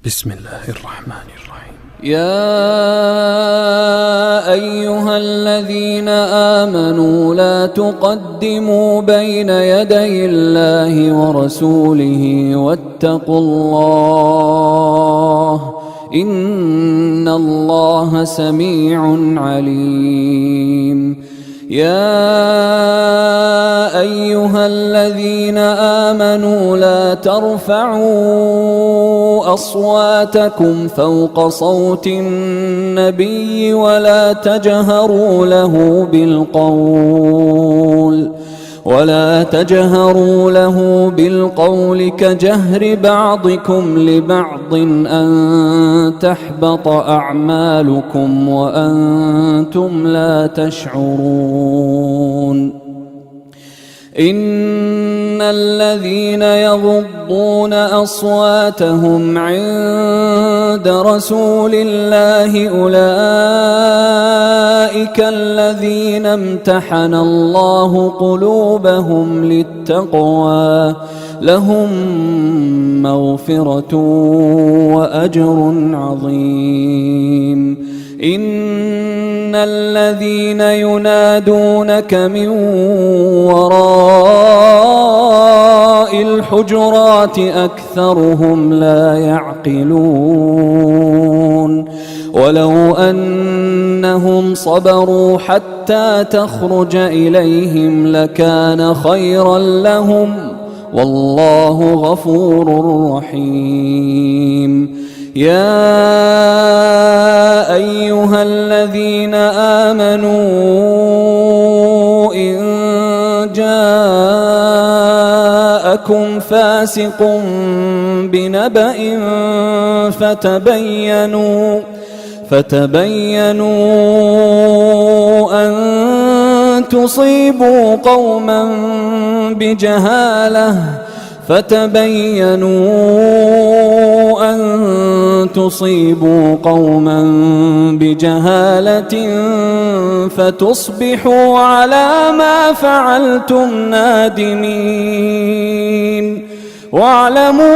بسم الله الرحمن الرحيم. يا أيها الذين آمنوا لا تقدموا بين يدي الله ورسوله واتقوا الله إن الله سميع عليم. يا أيها الذين آمنوا لا ترفعوا أصواتكم فوق صوت النبي ولا تجهروا له بالقول كجهر بعضكم لبعض أن تحبط أعمالكم وأنتم لا تشعرون. إن الذين يغضون أصواتهم عند رسول الله أولئك الذين امتحن الله قلوبهم للتقوى لهم مغفرة وأجر عظيم. إن الذين ينادونك من وراء الحجرات أكثرهم لا يعقلون. ولو أنهم صبروا حتى تخرج إليهم لكان خيرا لهم والله غفور رحيم. يا أيها الذين آمنوا إن جاءكم فاسق بنبأ فتبينوا أن تصيبوا قوما بجهالة فتصبحوا على ما فعلتم نادمين. واعلموا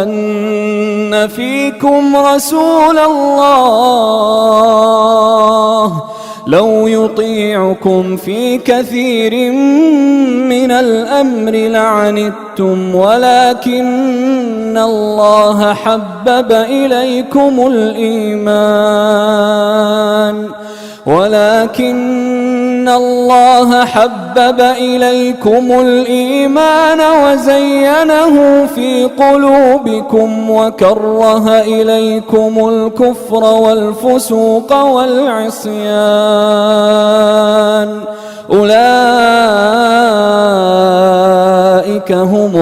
أن فيكم رسول الله لو يطيعكم في كثير من الأمر لعنتم ولكن الله حبب إليكم الإيمان وزينه في قلوبكم وكره إليكم الكفر والفسوق والعصيان أولئك هم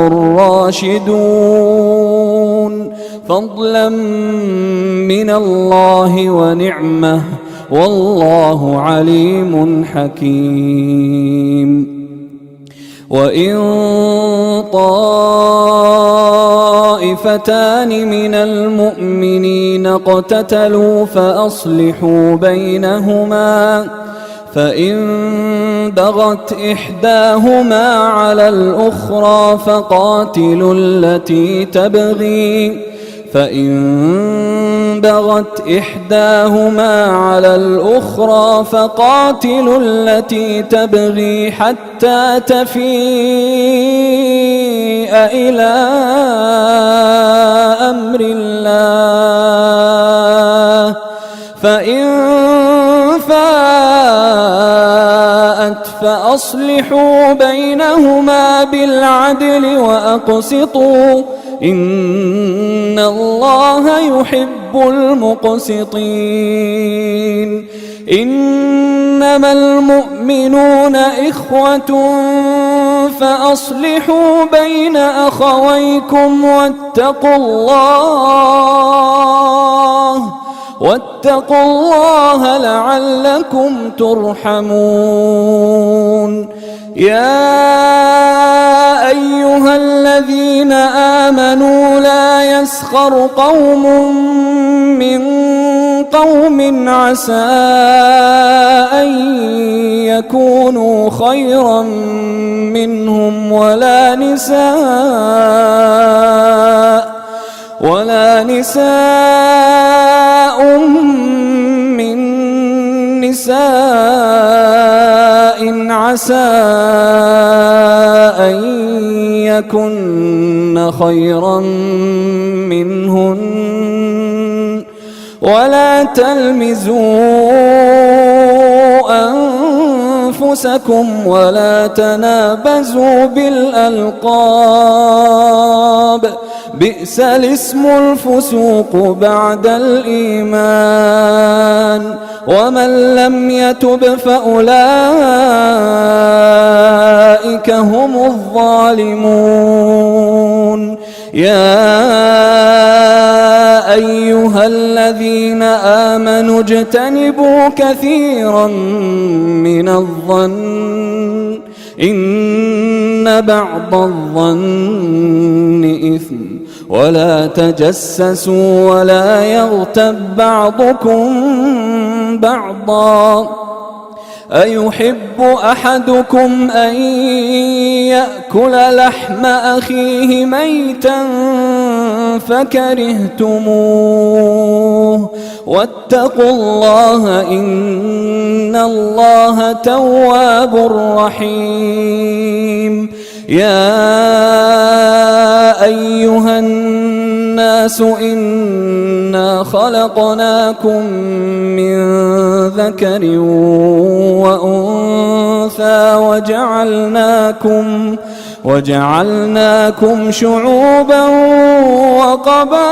الراشدون فضلا من الله ونعمة والله عليم حكيم. وإن طائفتان من المؤمنين اقتتلوا فأصلحوا بينهما فإن بغت إحداهما على الأخرى فقاتلوا التي تبغي حتى تفيء إلى أمر الله فإن فاءت فأصلحوا بينهما بالعدل وأقسطوا إن الله يحب المقسطين. إنما المؤمنون إخوة فأصلحوا بين أخويكم واتقوا الله لعلكم ترحمون. يا أيها الذين آمنوا لا يسخر قوم من قوم عسى أن يكونوا خيرا منهم ولا نساء نساء من نساء عسى أن يكن خيرا منهن ولا تلمزوا أنفسكم ولا تنابزوا بالألقاب بئس الاسم الفسوق بعد الإيمان ومن لم يتب فأولئك هم الظالمون يا أيها الذين آمنوا اجتنبوا كثيرا من الظن إن بعض الظن إثم ولا تجسسوا ولا يغتب بعضكم بعضا أيحب أحدكم أن يأكل لحم أخيه ميتا فكرهتموه واتقوا الله إن الله تواب رحيم يا أيها الناس إنا خلقناكم من ذكر وأنثى وجعلناكم شعوبا وقبائل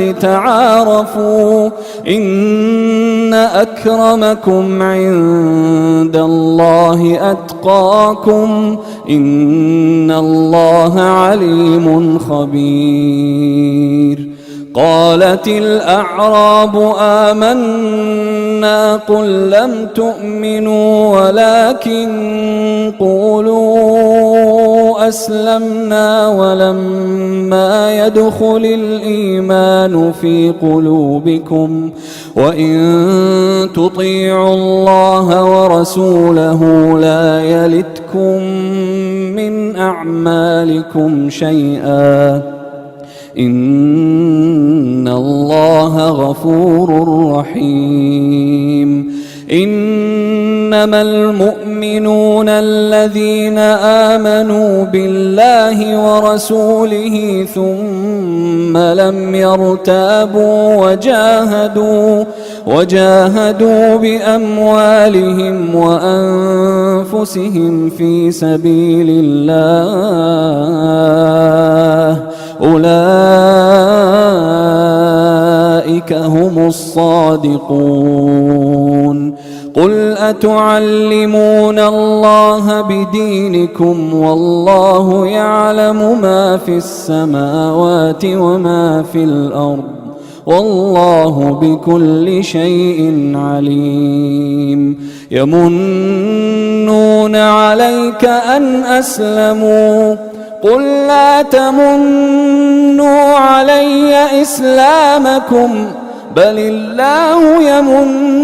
لتعارفوا إن أكرمكم عند الله أتقاكم إن الله عليم خبير قالت الأعراب آمنا قل لم تؤمنوا ولكن قولوا أسلمنا ولما يدخل الإيمان في قلوبكم وإن تطيعوا الله ورسوله لا يلتكم من أعمالكم شيئا إن الله غفور رحيم إنما المؤمنون الذين آمنوا بالله ورسوله ثم لم يرتابوا وجاهدوا بأموالهم وأنفسهم في سبيل الله أولئك هم الصادقون قل أتعلمون الله بدينكم والله يعلم ما في السماوات وما في الأرض والله بكل شيء عليم يمنون عليك أن أسلموا قل لا تمنوا علي إسلامكم بل الله يمن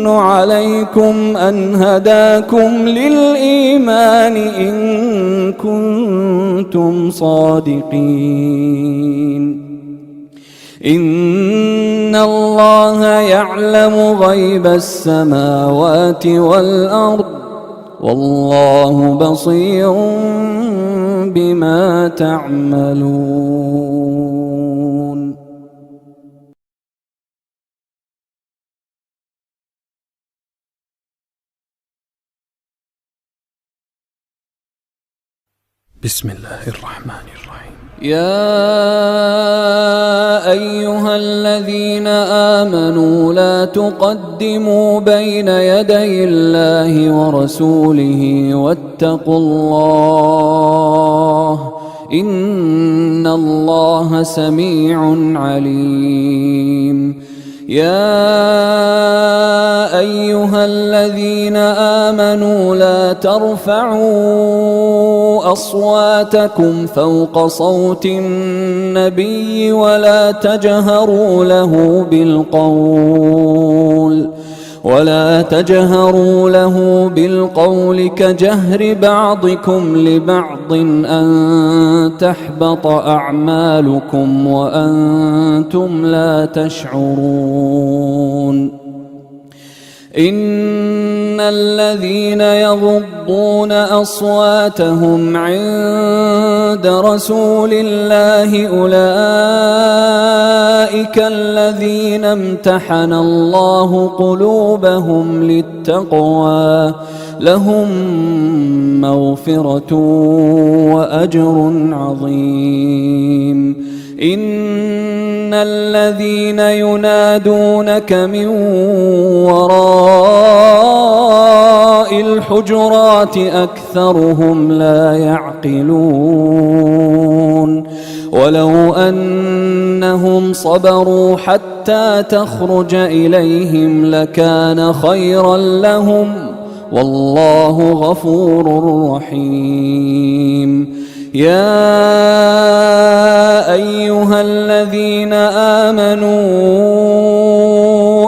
عليكم أن هداكم للإيمان إن كنتم صادقين إن الله يعلم غيب السماوات والأرض والله بصير بما تعملون. بسم الله الرحمن الرحيم. يا أيها الذين آمنوا لا تقدموا بين يدي الله ورسوله واتقوا الله إن الله سميع عليم. يا أيها الذين آمنوا لا ترفعوا أصواتكم فوق صوت النبي ولا تجهروا له ولا تجهروا له بالقول كجهر بعضكم لبعض أن تحبط أعمالكم وأنتم لا تشعرون. إن الذين يغضون أصواتهم عند رسول الله أولئك الذين امتحن الله قلوبهم للتقوى لهم مغفرة وأجر عظيم. إن الذين ينادونك من وراء الحجرات أكثرهم لا يعقلون. ولو أنهم صبروا حتى تخرج إليهم لكان خيرا لهم والله غفور رحيم. يا أيها الذين آمنوا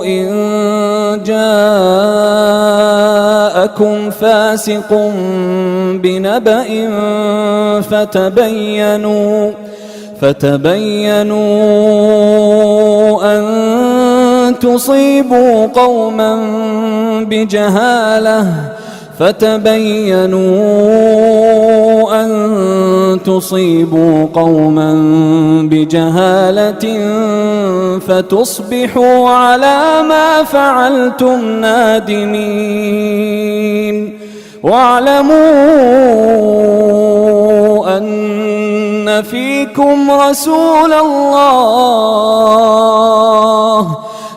إن جاءكم فاسق بنبأ فتبينوا أن تصيبوا قوما بجهالة فتصبحوا على ما فعلتم نادمين. واعلموا أن فيكم رسول الله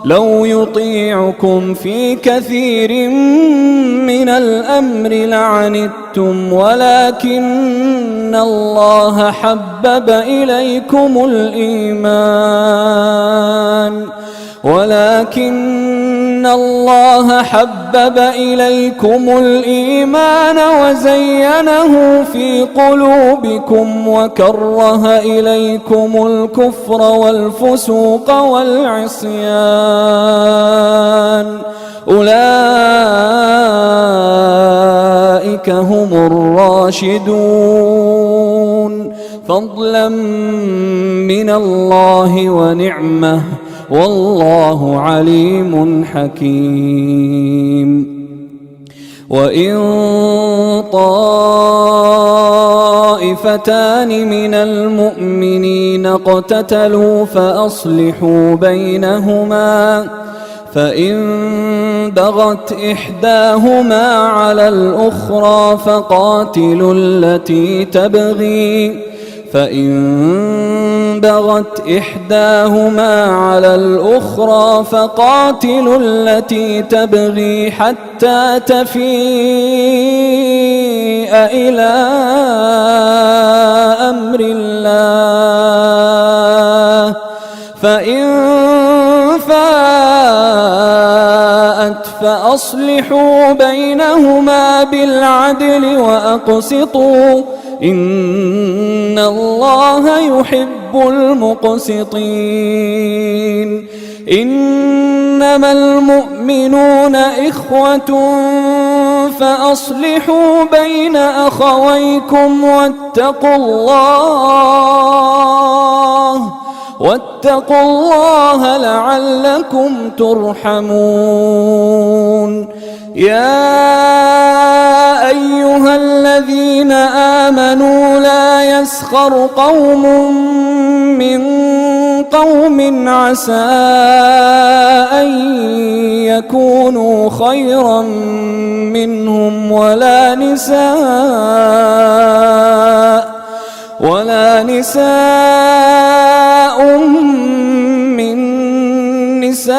لو يطيعكم في كثير من الأمر لعنتم ولكن الله حبب إليكم الإيمان وزينه في قلوبكم وكره إليكم الكفر والفسوق والعصيان أولئك هم الراشدون فضلا من الله ونعمة والله عليم حكيم. وإن طائفتان من المؤمنين اقتتلوا فأصلحوا بينهما فإن بغت إحداهما على الأخرى فقاتلوا التي تبغي حتى تفيء إلى أمر الله فإن فاءت فأصلحوا بينهما بالعدل وأقسطوا إن الله يحب المقسطين. إنما المؤمنون إخوة فأصلحوا بين أخويكم واتقوا الله لعلكم ترحمون. يا أيها الذين آمنوا لا يسخر قوم من قوم عسى أن يكونوا خيرا منهم ولا نساء من نساء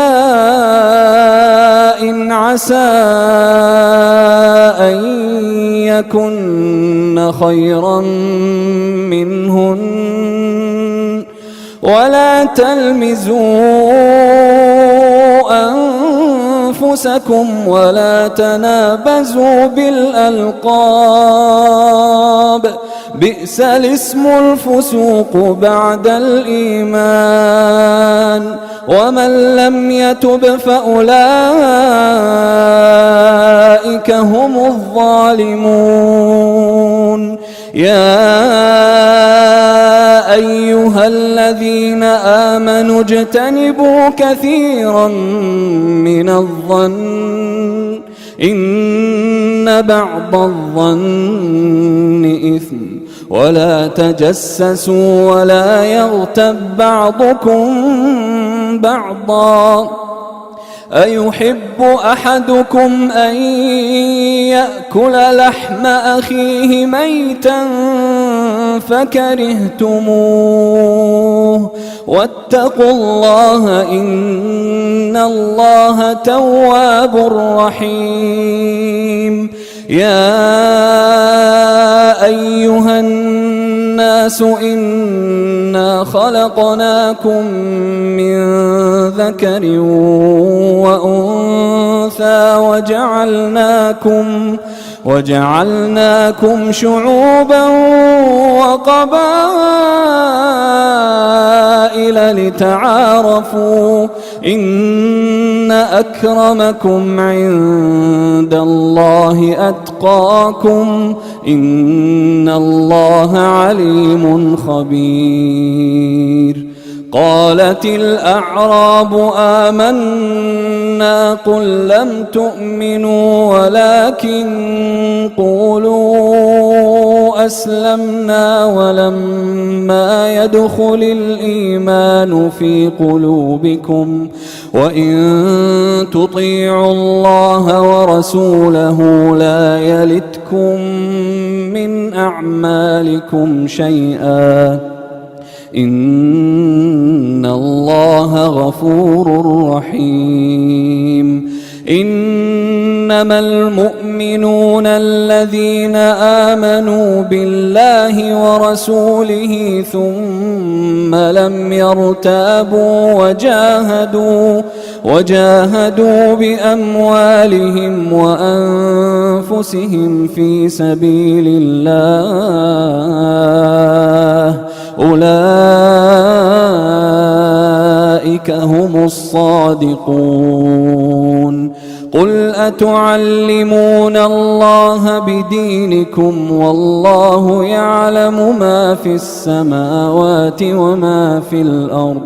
عسى أن يكن خيرا منهن ولا تلمزوا أنفسكم ولا تنابزوا بالألقاب بئس الاسم الفسوق بعد الإيمان ومن لم يتب فأولئك هم الظالمون يا أيها الذين آمنوا اجتنبوا كثيرا من الظن إن بعض الظن إثم ولا تجسسوا ولا يغتب بعضكم بعضا أيحب أحدكم أن يأكل لحم أخيه ميتا فكرهتموه واتقوا الله إن الله تواب رحيم يا أيها الناس إنا خلقناكم من ذكر وأنثى وجعلناكم شعوبا وقبائل لتعارفوا إن أكرمكم عند الله أتقاكم إن الله عليم خبير قالت الأعراب آمنا قل لم تؤمنوا ولكن قولوا أسلمنا ولما يدخل الإيمان في قلوبكم وإن تطيعوا الله ورسوله لا يلتكم من أعمالكم شيئا إن الله غفور رحيم إنما المؤمنون الذين آمنوا بالله ورسوله ثم لم يرتابوا وجاهدوا بأموالهم وأنفسهم في سبيل الله أولئك هم الصادقون قل أتعلمون الله بدينكم والله يعلم ما في السماوات وما في الأرض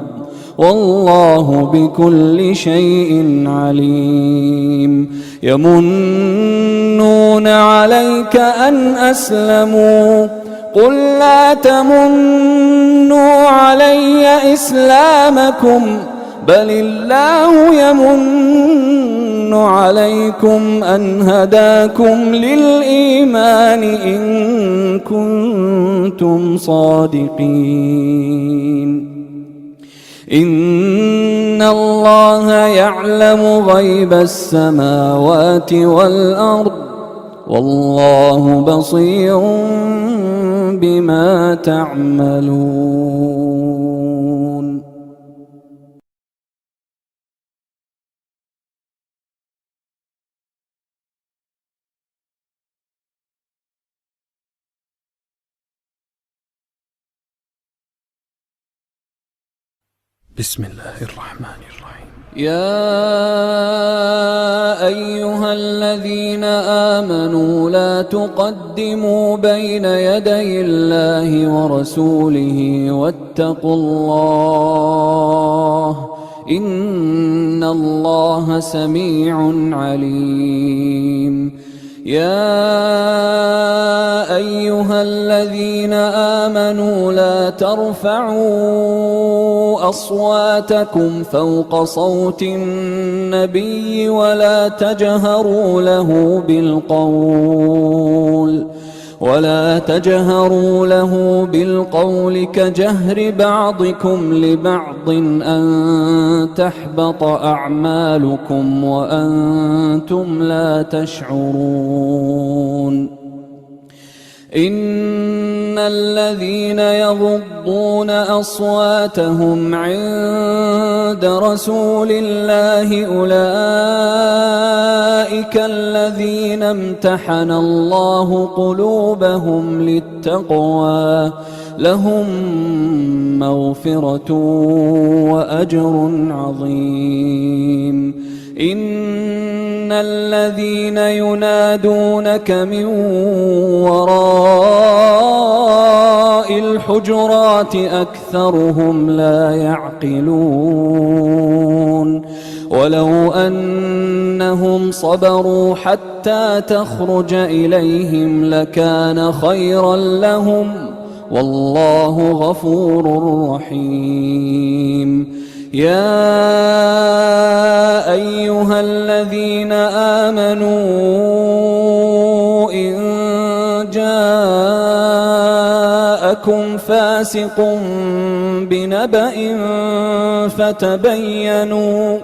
والله بكل شيء عليم يمنون عليك أن أسلموا قل لا تمنوا علي إسلامكم بل الله يمن عليكم أن هداكم للإيمان إن كنتم صادقين إن الله يعلم غيب السماوات والأرض والله بصير بما تعملون بسم الله الرحمن الرحيم يا أيها الذين آمنوا لا تقدموا بين يدي الله ورسوله واتقوا الله إن الله سميع عليم يا أيها الذين آمنوا لا ترفعوا أصواتكم فوق صوت النبي ولا تجهروا له بالقول كجهر بعضكم لبعض أن تحبط أعمالكم وأنتم لا تشعرون إن الذين يغضون أصواتهم عند رسول الله أولئك الذين امتحن الله قلوبهم للتقوى لهم مغفرة وأجر عظيم إن الذين ينادونك من وراء الحجرات أكثرهم لا يعقلون ولو أنهم صبروا حتى تخرج إليهم لكان خيرا لهم والله غفور رحيم يا أيها الذين آمنوا إن جاءكم فاسق بنبأ فتبينوا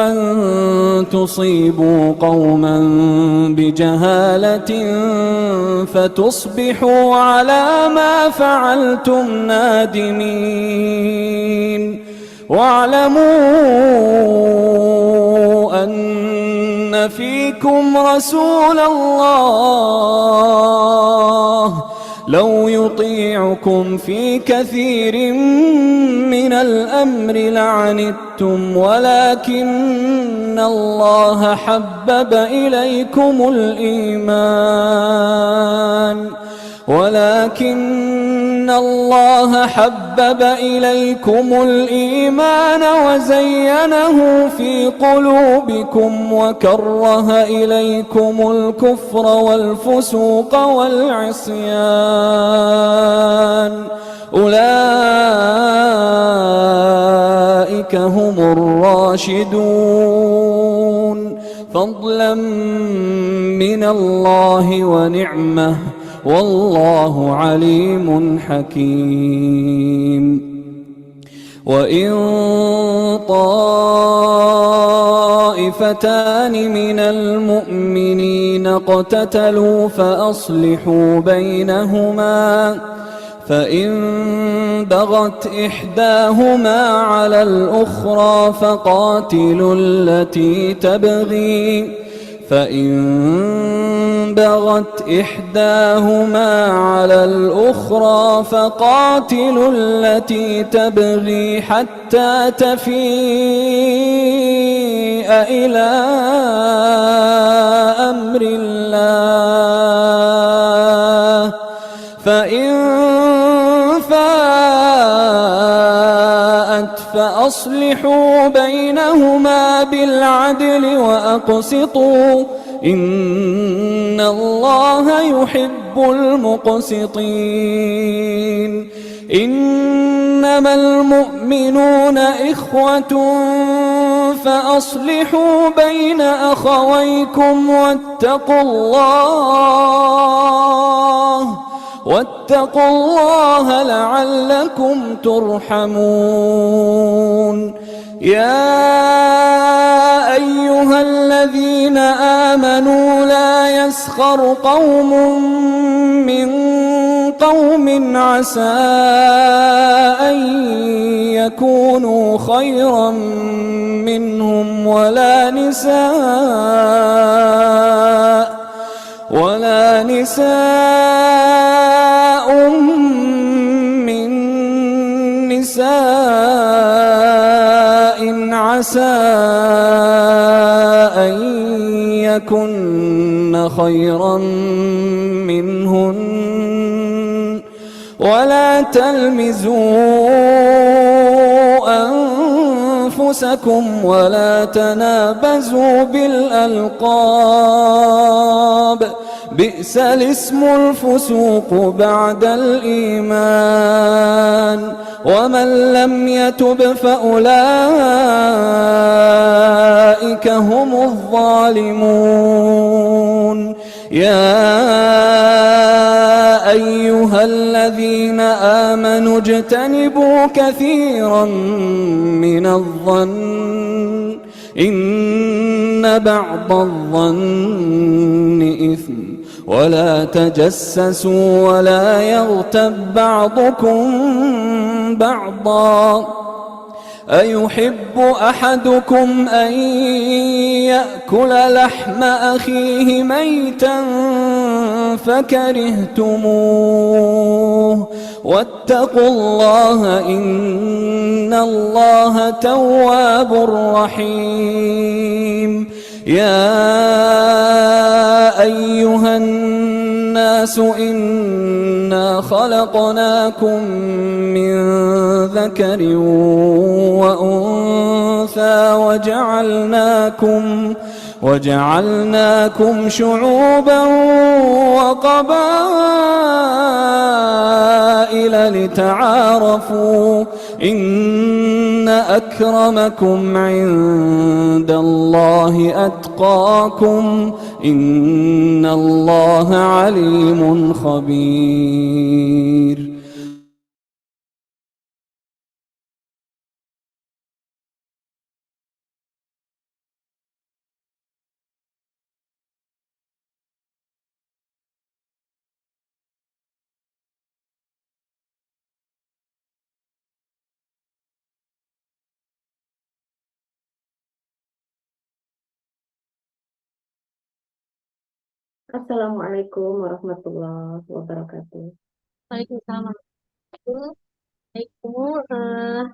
أن تصيبوا قوما بجهالة فتصبحوا على ما فعلتم نادمين واعلموا أن فيكم رسول الله لو يطيعكم في كثير من الأمر لعنتم ولكن الله حبب إليكم الإيمان وزينه في قلوبكم وكره إليكم الكفر والفسوق والعصيان أولئك هم الراشدون فضلا من الله ونعمة والله عليم حكيم وإن طائفتان من المؤمنين اقتتلوا فأصلحوا بينهما فإن بغت إحداهما على الأخرى فقاتلوا التي تبغي حتى تفيء إلى أمر الله فإن فاءت فأصلحوا بينهما بالعدل وأقسطوا إن الله يحب المقسطين إنما المؤمنون إخوة فأصلحوا بين أخويكم واتقوا الله لعلكم ترحمون يا أيها الذين آمنوا لا يسخر قوم من قوم عسى أن يكونوا خيرا منهم ولا نساء من نساء عسى أن يكن خيرا منهن ولا تلمزوا أنفسكم ولا تنابزوا بالألقاب بئس الاسم الفسوق بعد الإيمان ومن لم يتب فأولئك هم الظالمون يا أيها الذين آمنوا اجتنبوا كثيرا من الظن إن بعض الظن إثم ولا تجسسوا ولا يغتب بعضكم بعضا أيحب أحدكم أن يأكل لحم أخيه ميتا فكرهتموه واتقوا الله إن الله تواب رحيم يا أيها الناس إنا خلقناكم من ذكر وأنثى وجعلناكم شعوبا وقبائل لتعارفوا إن أكرمكم عند الله أتقاكم إن الله عليم خبير. Assalamualaikum warahmatullahi wabarakatuh. Waalaikumsalam. Baik,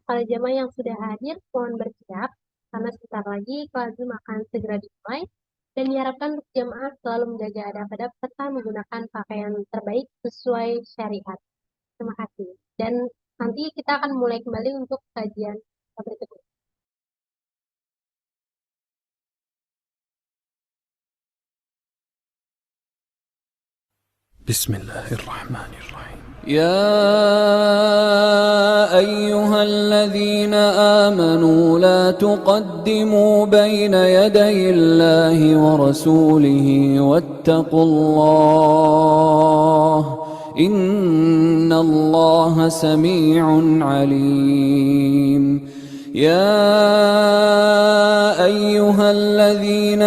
para jamaah yang sudah hadir, mohon bersiap karena sebentar lagi kelas Zoom akan segera dimulai dan diharapkan untuk jamaah selalu menjaga adab-adab serta menggunakan pakaian terbaik sesuai syariat. Terima kasih. Dan nanti kita akan mulai kembali untuk kajian berikutnya. بسم الله الرحمن الرحيم. يا أيها الذين آمنوا لا تقدموا بين يدي الله ورسوله واتقوا الله إن الله سميع عليم. يا أيها الذين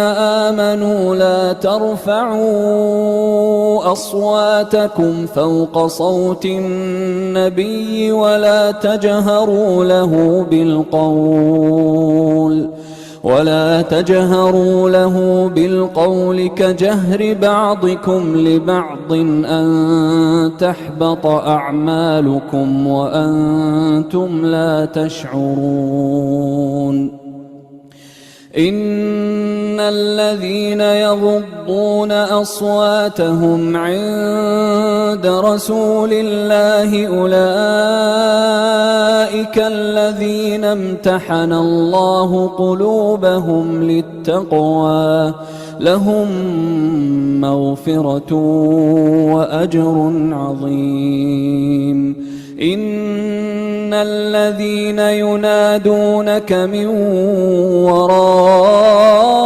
آمنوا لا ترفعوا أصواتكم فوق صوت النبي ولا تجهروا له بالقول كجهر بعضكم لبعض أن تحبط أعمالكم وأنتم لا تشعرون. إن الذين يغضون أصواتهم عند رسول الله أولئك الذين امتحن الله قلوبهم للتقوى لهم مغفرة وأجر عظيم. إن الذين ينادونك من وراء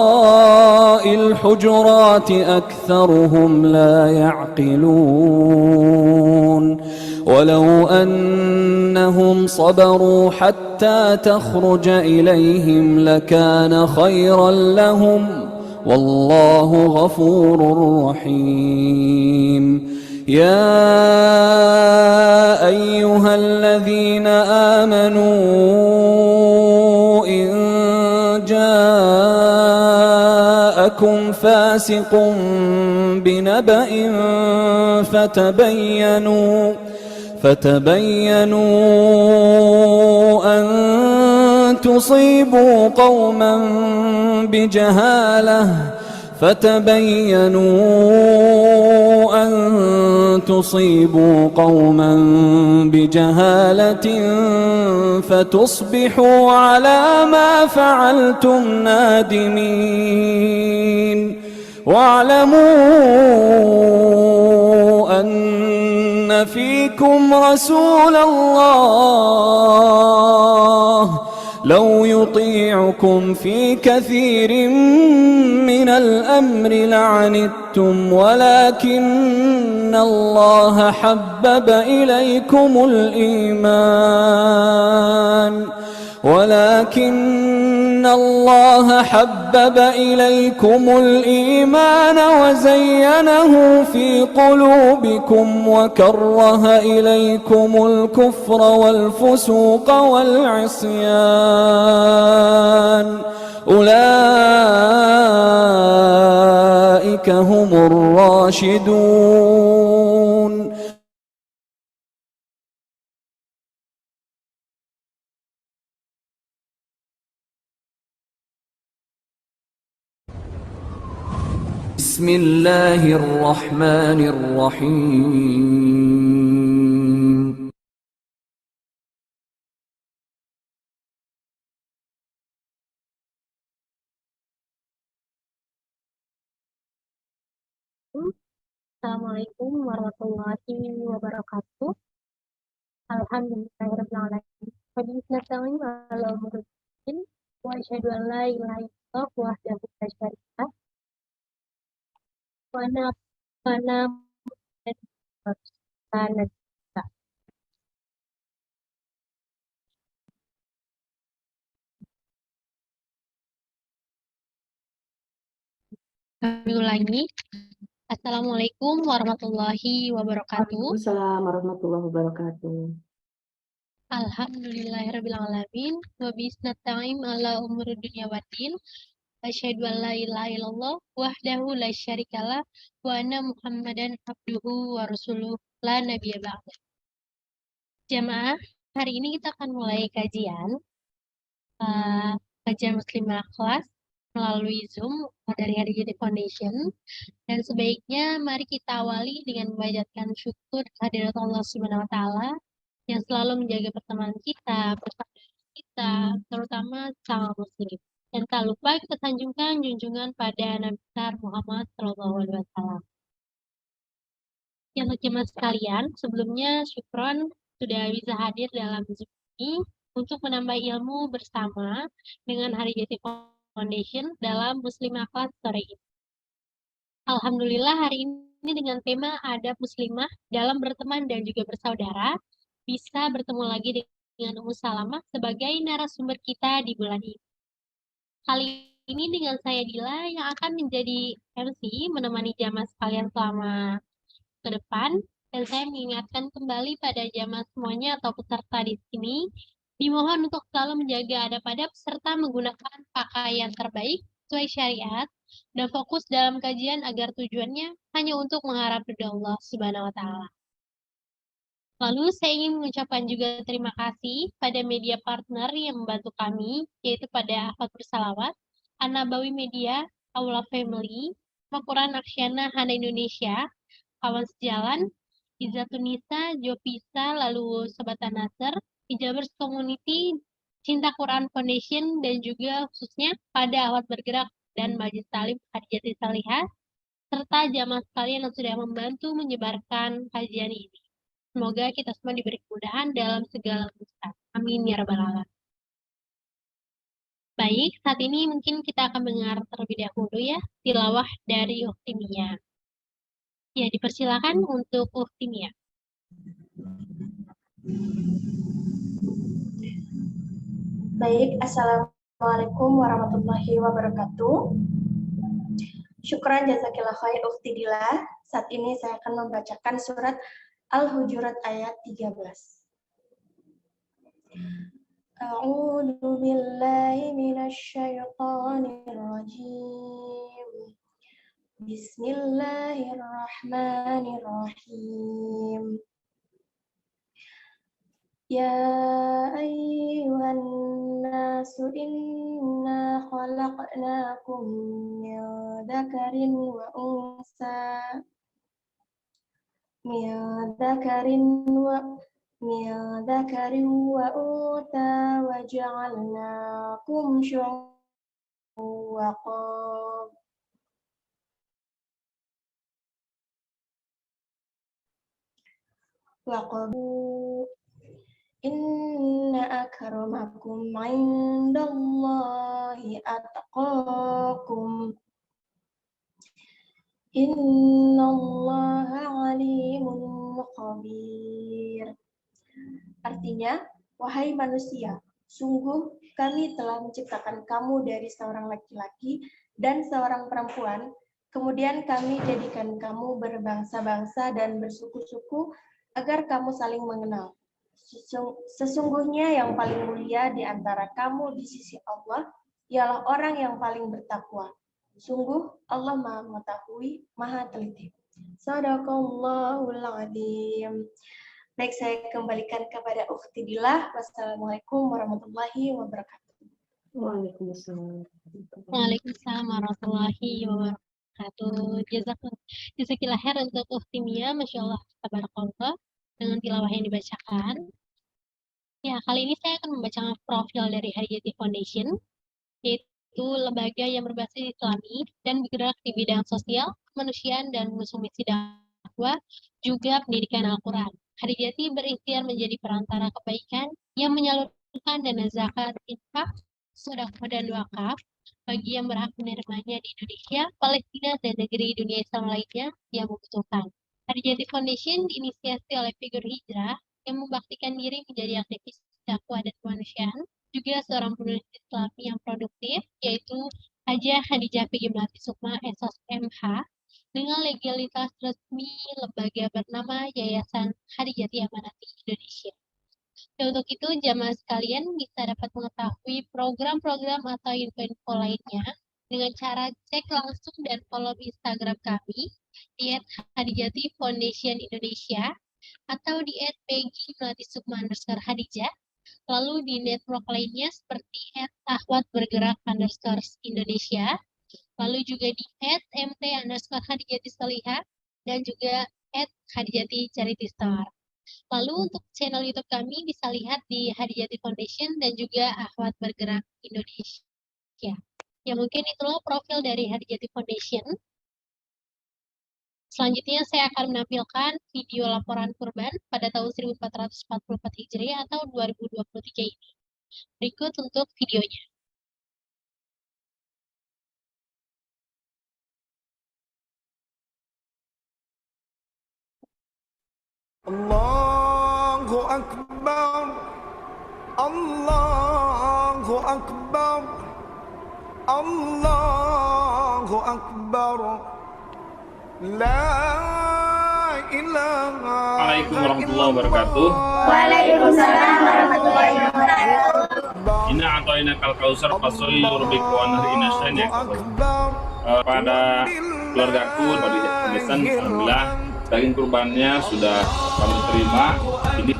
الحجرات أكثرهم لا يعقلون. ولو أنهم صبروا حتى تخرج إليهم لكان خيرا لهم والله غفور رحيم. يا أيها الذين آمنوا إن جاءكم فاسق بنبأ فتبينوا أن تصيبوا قوما بجهالة فتصبحوا على ما فعلتم نادمين. واعلموا أن فيكم رسول الله لو يطيعكم يطيعكم في كثير من الأمر لعنتم ولكن الله حبب إليكم الإيمان وزينه في قلوبكم وكره إليكم الكفر والفسوق والعصيان أولئك هم الراشدون. بسم الله الرحمن الرحيم. Assalamualaikum warahmatullahi wabarakatuh. Alhamdulillahirrahmanirrahim. Wabisnasta'in ala umuruddin. Wa asyhadu an la ilaha illallah wahdahu la syarika lah. Wa ana Kami ulangi. Assalamualaikum warahmatullahi wabarakatuh. Waalaikumsalam warahmatullahi wabarakatuh. Alhamdulillahirrahmanirrahim. Wa bisnasta'in ala umuri dunya waddin. Asyhadu an la ilaha illallah wahdahu la syarikalah wa anna Muhammadan abduhu wa rasuluh la nabiyya ba'da. Jamaah, hari ini kita akan mulai kajian Muslimah kelas melalui Zoom dari Hadijati Foundation, dan sebaiknya mari kita awali dengan memanjatkan syukur kehadirat Allah Subhanahu wa taala yang selalu menjaga pertemanan kita, persaudaraan kita, terutama sama muslim. Dan tak lupa kita sanjungkan junjungan pada Nabi besar Muhammad SAW. Yang jemaah sekalian, sebelumnya syukron sudah bisa hadir dalam Zoom ini untuk menambah ilmu bersama dengan Hadijati Foundation dalam Muslimah Kelas sore ini. Alhamdulillah hari ini dengan tema adab muslimah dalam berteman dan juga bersaudara, bisa bertemu lagi dengan Ummu Salamah sebagai narasumber kita di bulan ini. Kali ini dengan saya Dila yang akan menjadi MC menemani jamaah sekalian selama ke depan, dan saya mengingatkan kembali pada jamaah semuanya atau peserta di sini, dimohon untuk selalu menjaga adab-adab serta menggunakan pakaian terbaik sesuai syariat dan fokus dalam kajian agar tujuannya hanya untuk mengharap ridha Allah Subhanahu wa taala. Lalu saya ingin mengucapkan juga terima kasih pada media partner yang membantu kami, yaitu pada Ahmad Bersalawat, An-Nabawi Media, Aula Family, Maquran Aksyana Hana Indonesia, Kawan Sejalan, Izzatunisa, Jovisa, lalu Sobat Nasr, Hijabers Community, Cinta Quran Foundation, dan juga khususnya pada Ahwat Bergerak dan Majlis Talim Hadijati Salihah, serta jamaah sekalian yang sudah membantu menyebarkan kajian ini. Semoga kita semua diberi kemudahan dalam segala urusan. Amin ya rabbal alamin. Baik, saat ini mungkin kita akan mendengar terlebih dahulu ya tilawah dari Ukhti Mia. Ya, dipersilakan untuk Ukhti Mia. Baik, Assalamualaikum warahmatullahi wabarakatuh. Syukran jazakillah khair Ukhti Dila. Saat ini saya akan membacakan surat Al-Hujurat ayat 13. A'udzu billahi minasy syaithanir rajim. Bismillahirrahmanirrahim. Ya ayyuhan nasu inna khalaqnakum min dzakarin wa unsa wa ja'alnakum syu'uban wa qabu inna akramakum indallahi atqakum. Innallaha alimun khabir. Artinya, wahai manusia, sungguh kami telah menciptakan kamu dari seorang laki-laki dan seorang perempuan, kemudian kami jadikan kamu berbangsa-bangsa dan bersuku-suku agar kamu saling mengenal. Sesungguhnya yang paling mulia di antara kamu di sisi Allah ialah orang yang paling bertakwa. Sungguh Allah Maha Mengetahui, Maha Teliti. Shadaqallahul Adzim. Baik, saya kembalikan kepada Ukhti Dilah. Wassalamualaikum warahmatullahi wabarakatuh. Waalaikumsalam. Waalaikumsalam warahmatullahi wabarakatuh. Jazakillah khair untuk Ukhti Mia, Masya Allah, tabarakallah, dengan tilawah yang dibacakan. Ya, kali ini saya akan membaca profil dari Harijati Foundation, yaitu lembaga yang berbasis Islami dan bergerak di bidang sosial, kemanusiaan, dan mengusung misi dakwah, juga pendidikan Al-Quran. Harijati berikhtiar menjadi perantara kebaikan yang menyalurkan dana zakat, infak, sedekah, dan wakaf bagi yang berhak menerimanya di Indonesia, Palestina, dan negeri dunia Islam lainnya yang membutuhkan. Harijati Foundation diinisiasi oleh figur hijrah yang membaktikan diri menjadi aktivis dakwah dan kemanusiaan, juga seorang penulis Islami yang produktif, yaitu Hajah Khadijah Peggy Sukma, SOS MH, dengan legalitas resmi lembaga bernama Yayasan Harijati Amanati Indonesia. Dan untuk itu, jamaah sekalian bisa dapat mengetahui program-program atau info-info lainnya dengan cara cek langsung dan follow Instagram kami di @Harijati Foundation Indonesia atau di @Peggy_Sukma_Hadijah. Lalu di network lainnya seperti @Ahwat Bergerak _Indonesia, lalu juga di @MT_Hadijati Solihah, dan juga @Hadijati Charity Store. Lalu untuk channel YouTube kami bisa lihat di Harijati Foundation dan juga Ahwat Bergerak Indonesia. Ya, mungkin itulah profil dari Harijati Foundation. Selanjutnya saya akan menampilkan video laporan kurban pada tahun 1444 Hijriah atau 2023 ini. Berikut untuk videonya. Allahu Akbar, Allahu Akbar, Allahu Akbar. La ilaha. Assalamualaikum warahmatullahi wabarakatuh. Waalaikumsalam warahmatullahi wabarakatuh. Inna atoina kal kausar fasoli lurbiku anhar inasan ya. Pada keluargaku pada pesan, alhamdulillah daging kurbannya sudah kami terima. Ini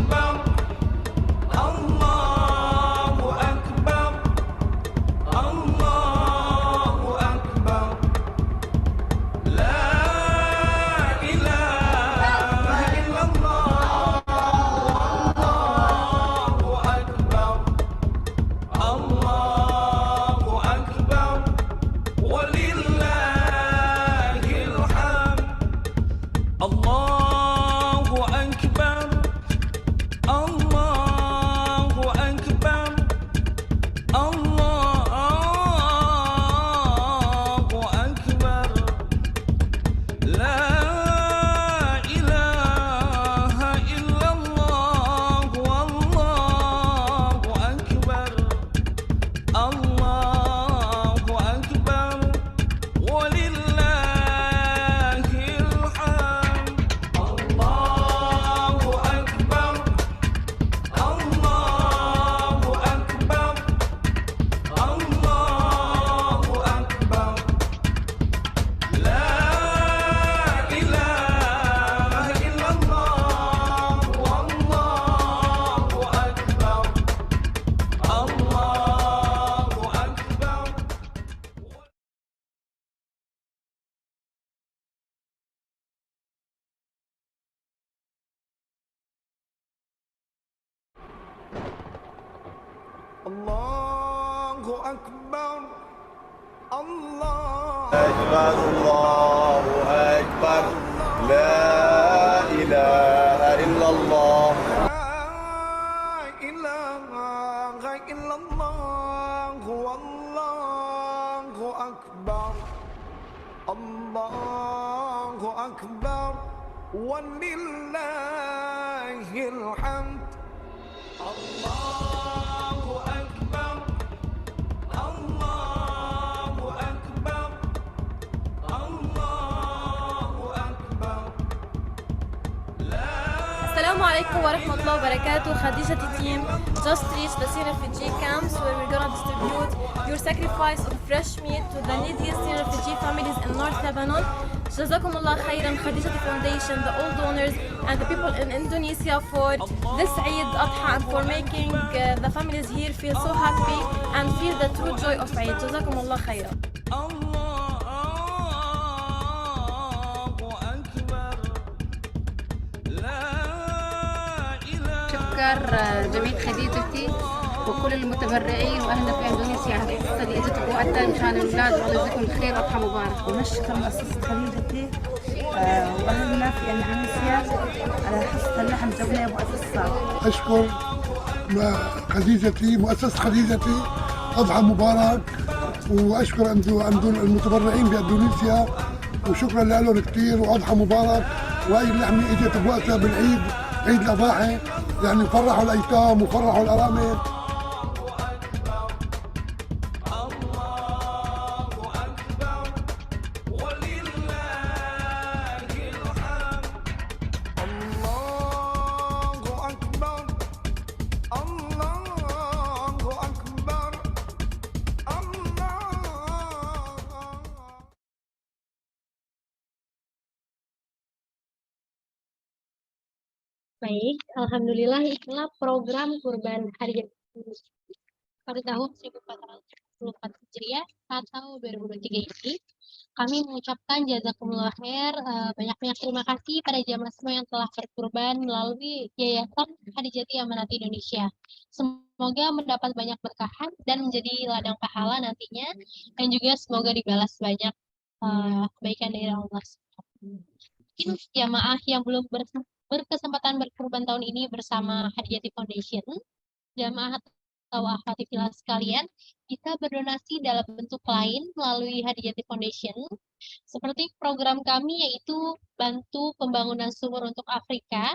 Allahu Akbar, Allahu Akbar, La ilaha illallah, La ilaha إلا الله والله أكبر الله أكبر ولله الحمد الله أكبر الله أكبر الله أكبر Assalamu alaikum wa rahmatullahi wa barakatuh. Khadija team just reached the Syrian refugee camps where we're gonna distribute your sacrifice of fresh meat to the neediest Syrian refugee families in North Lebanon. Jazakumullah khairan, Khadija Foundation, the all donors and the people in Indonesia for this Eid Adha and for making the families here feel so happy and feel the true joy of Eid. Jazakumullah khairan. شكر جمعية خديجتي وكل المتبرعين واهلنا في اندونيسيا على القصه اللي اجت بوقتها مشان الاولاد، والله يجزيكم الخير واضحى مبارك. ونشكر مؤسسة خديجتي واهلنا في اندونيسيا على حصة اللحم جبنة مؤسسة. اشكر خديجتي، مؤسسة خديجتي، اضحى مبارك. واشكر المتبرعين باندونيسيا وشكرا لهم كثير واضحى مبارك. وهي اللحمة اجت بوقتها بالعيد، عيد الاضاحي، يعني فرحوا الايتام وفرحوا الارامل. Baik, alhamdulillah itulah program kurban hari pada tahun 1444 Hijriah atau 2023 ini. Kami mengucapkan jazakumullah khair, banyak-banyak terima kasih pada jamaah semua yang telah berkurban melalui Yayasan Khadijati Amanat Indonesia. Semoga mendapat banyak berkahan dan menjadi ladang pahala nantinya, dan juga semoga dibalas banyak kebaikan dari Allah. Mungkin jamaah yang belum berkesempatan berkurban tahun ini bersama Khadijati Foundation, jamaah atau akhwati fillah sekalian bisa berdonasi dalam bentuk lain melalui Khadijati Foundation, seperti program kami yaitu bantu pembangunan sumur untuk Afrika.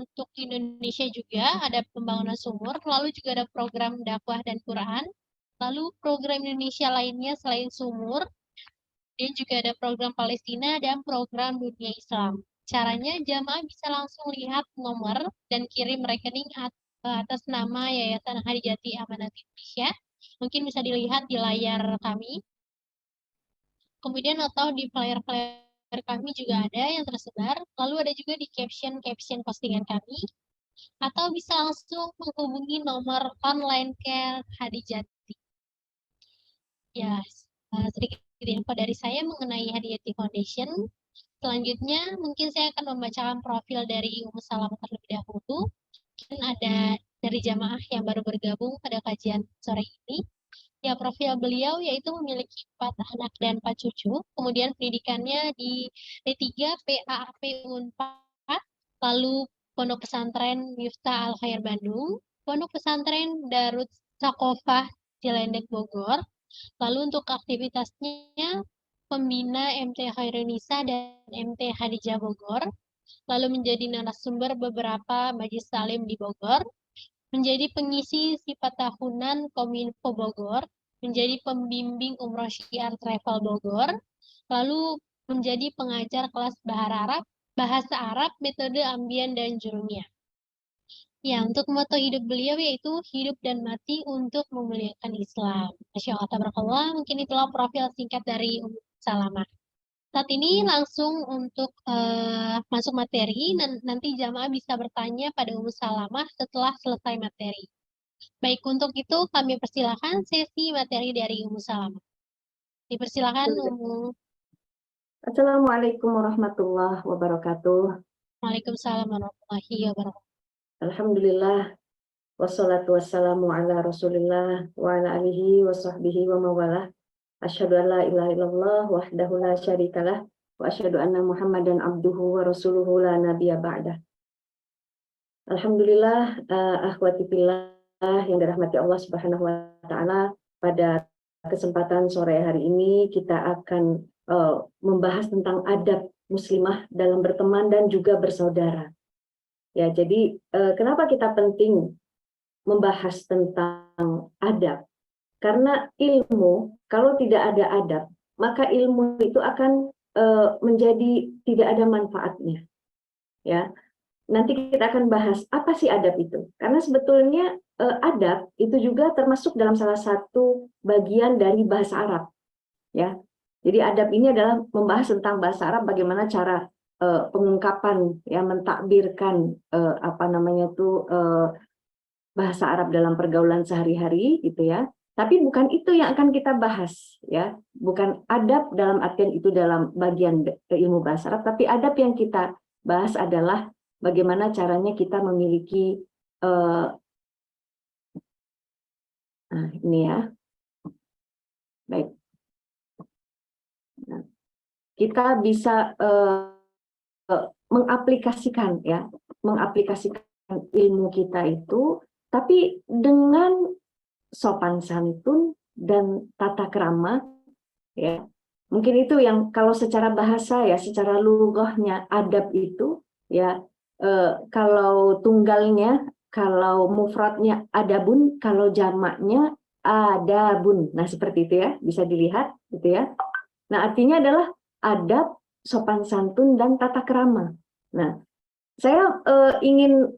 Untuk Indonesia juga ada pembangunan sumur, lalu juga ada program dakwah dan Quran, lalu program Indonesia lainnya selain sumur, dan juga ada program Palestina dan program dunia Islam. Caranya jamaah bisa langsung lihat nomor dan kirim rekening atas nama Yayasan Khadijati Amanat Indonesia. Mungkin bisa dilihat di layar kami. Kemudian atau di flyer-flyer kami juga ada yang tersebar. Lalu ada juga di caption postingan kami. Atau bisa langsung menghubungi nomor online care Khadijati. Ya, sedikit info dari saya mengenai Khadijati Foundation. Selanjutnya, mungkin saya akan membacakan profil dari Ummu Salamah terlebih dahulu. Dan ada dari jamaah yang baru bergabung pada kajian sore ini. Ya, profil beliau yaitu memiliki 4 anak dan 4 cucu. Kemudian pendidikannya di D3 PAP Unpad, lalu Pondok Pesantren Miftah Al-Khair Bandung, Pondok Pesantren Darut Sakofah Cilendek Bogor. Lalu untuk aktivitasnya pembina MT Khairunisa dan MT Khadijah Bogor, lalu menjadi narasumber beberapa majelis taklim di Bogor, menjadi pengisi sifat tahunan Kominfo Bogor, menjadi pembimbing Umroh Syiar Travel Bogor, lalu menjadi pengajar kelas bahasa Arab, metode Ambian dan Jurumiyah. Ya, untuk moto hidup beliau yaitu hidup dan mati untuk memuliakan Islam. Masya Allah, tabarakallah. Mungkin itulah profil singkat dari Ummu Salamah. Saat ini langsung untuk masuk materi, nanti jamaah bisa bertanya pada Ummu Salamah setelah selesai materi. Baik, untuk itu kami persilakan sesi materi dari Ummu Salamah. Dipersilakan Ummu. Assalamualaikum warahmatullahi wabarakatuh. Waalaikumsalam warahmatullahi wabarakatuh. Alhamdulillah, wassalatu wassalamu ala rasulillah wa ala alihi wa sahbihi wa mawalah. Asyhadu an la ilaha illallah wahdahu la syarikalah wa asyhadu anna Muhammadan abduhu wa rasuluhu la nabiyya ba'dah. Alhamdulillah, akhwati fillah yang dirahmati Allah Subhanahu wa taala, pada kesempatan sore hari ini kita akan membahas tentang adab muslimah dalam berteman dan juga bersaudara. Ya, jadi kenapa kita penting membahas tentang adab? Karena ilmu, kalau tidak ada adab, maka ilmu itu akan menjadi tidak ada manfaatnya. Ya, nanti kita akan bahas apa sih adab itu. Karena sebetulnya adab itu juga termasuk dalam salah satu bagian dari bahasa Arab. Ya, jadi adab ini adalah membahas tentang bahasa Arab, bagaimana cara pengungkapan, ya, mentakbirkan bahasa Arab dalam pergaulan sehari-hari, gitu ya. Tapi bukan itu yang akan kita bahas, ya. Bukan adab dalam artian itu dalam bagian ilmu bahasa Arab, tapi adab yang kita bahas adalah bagaimana caranya kita memiliki nah, ini ya. Baik. Nah, kita bisa mengaplikasikan ilmu kita itu, tapi dengan sopan santun dan tata krama, ya. Mungkin itu yang kalau secara bahasa, ya, secara lughahnya adab itu, ya, kalau tunggalnya, kalau mufradnya adabun, kalau jamaknya adabun. Nah, seperti itu ya, bisa dilihat gitu ya. Nah, artinya adalah adab, sopan santun dan tata krama. Nah, saya ingin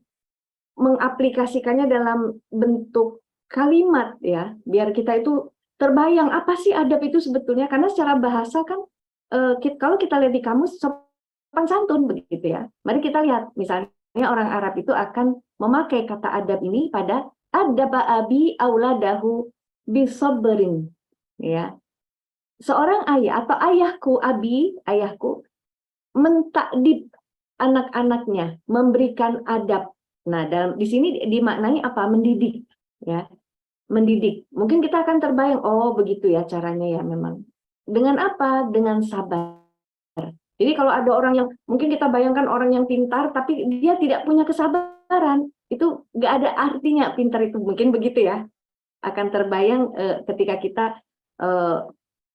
mengaplikasikannya dalam bentuk kalimat, ya, biar kita itu terbayang apa sih adab itu sebetulnya. Karena secara bahasa kan kalau kita lihat di kamus sopan santun begitu ya. Mari kita lihat misalnya orang Arab itu akan memakai kata adab ini pada adaba abi auladahu bisabrin, ya. Seorang ayah atau ayahku, abi, ayahku mentakdib anak-anaknya, memberikan adab. Nah, di sini dimaknai apa? Mendidik, ya. Mendidik. Mungkin kita akan terbayang, oh begitu ya caranya ya memang. Dengan apa? Dengan sabar. Jadi kalau ada orang yang, mungkin kita bayangkan orang yang pintar, tapi dia tidak punya kesabaran, itu nggak ada artinya pintar itu. Mungkin begitu ya. Akan terbayang ketika kita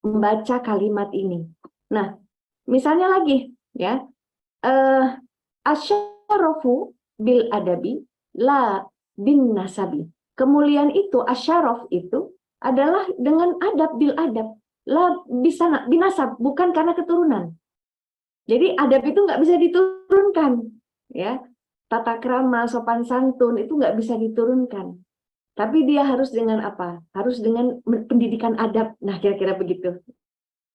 membaca kalimat ini. Nah, misalnya lagi, ya, asyarafu bil adabi la bin nasabi. Kemuliaan itu, asyaraf itu adalah dengan adab, bil adab. La bisa binasab, bukan karena keturunan. Jadi adab itu nggak bisa diturunkan, ya. Tata krama, sopan santun itu nggak bisa diturunkan. Tapi dia harus dengan apa? Harus dengan pendidikan adab. Nah, kira-kira begitu,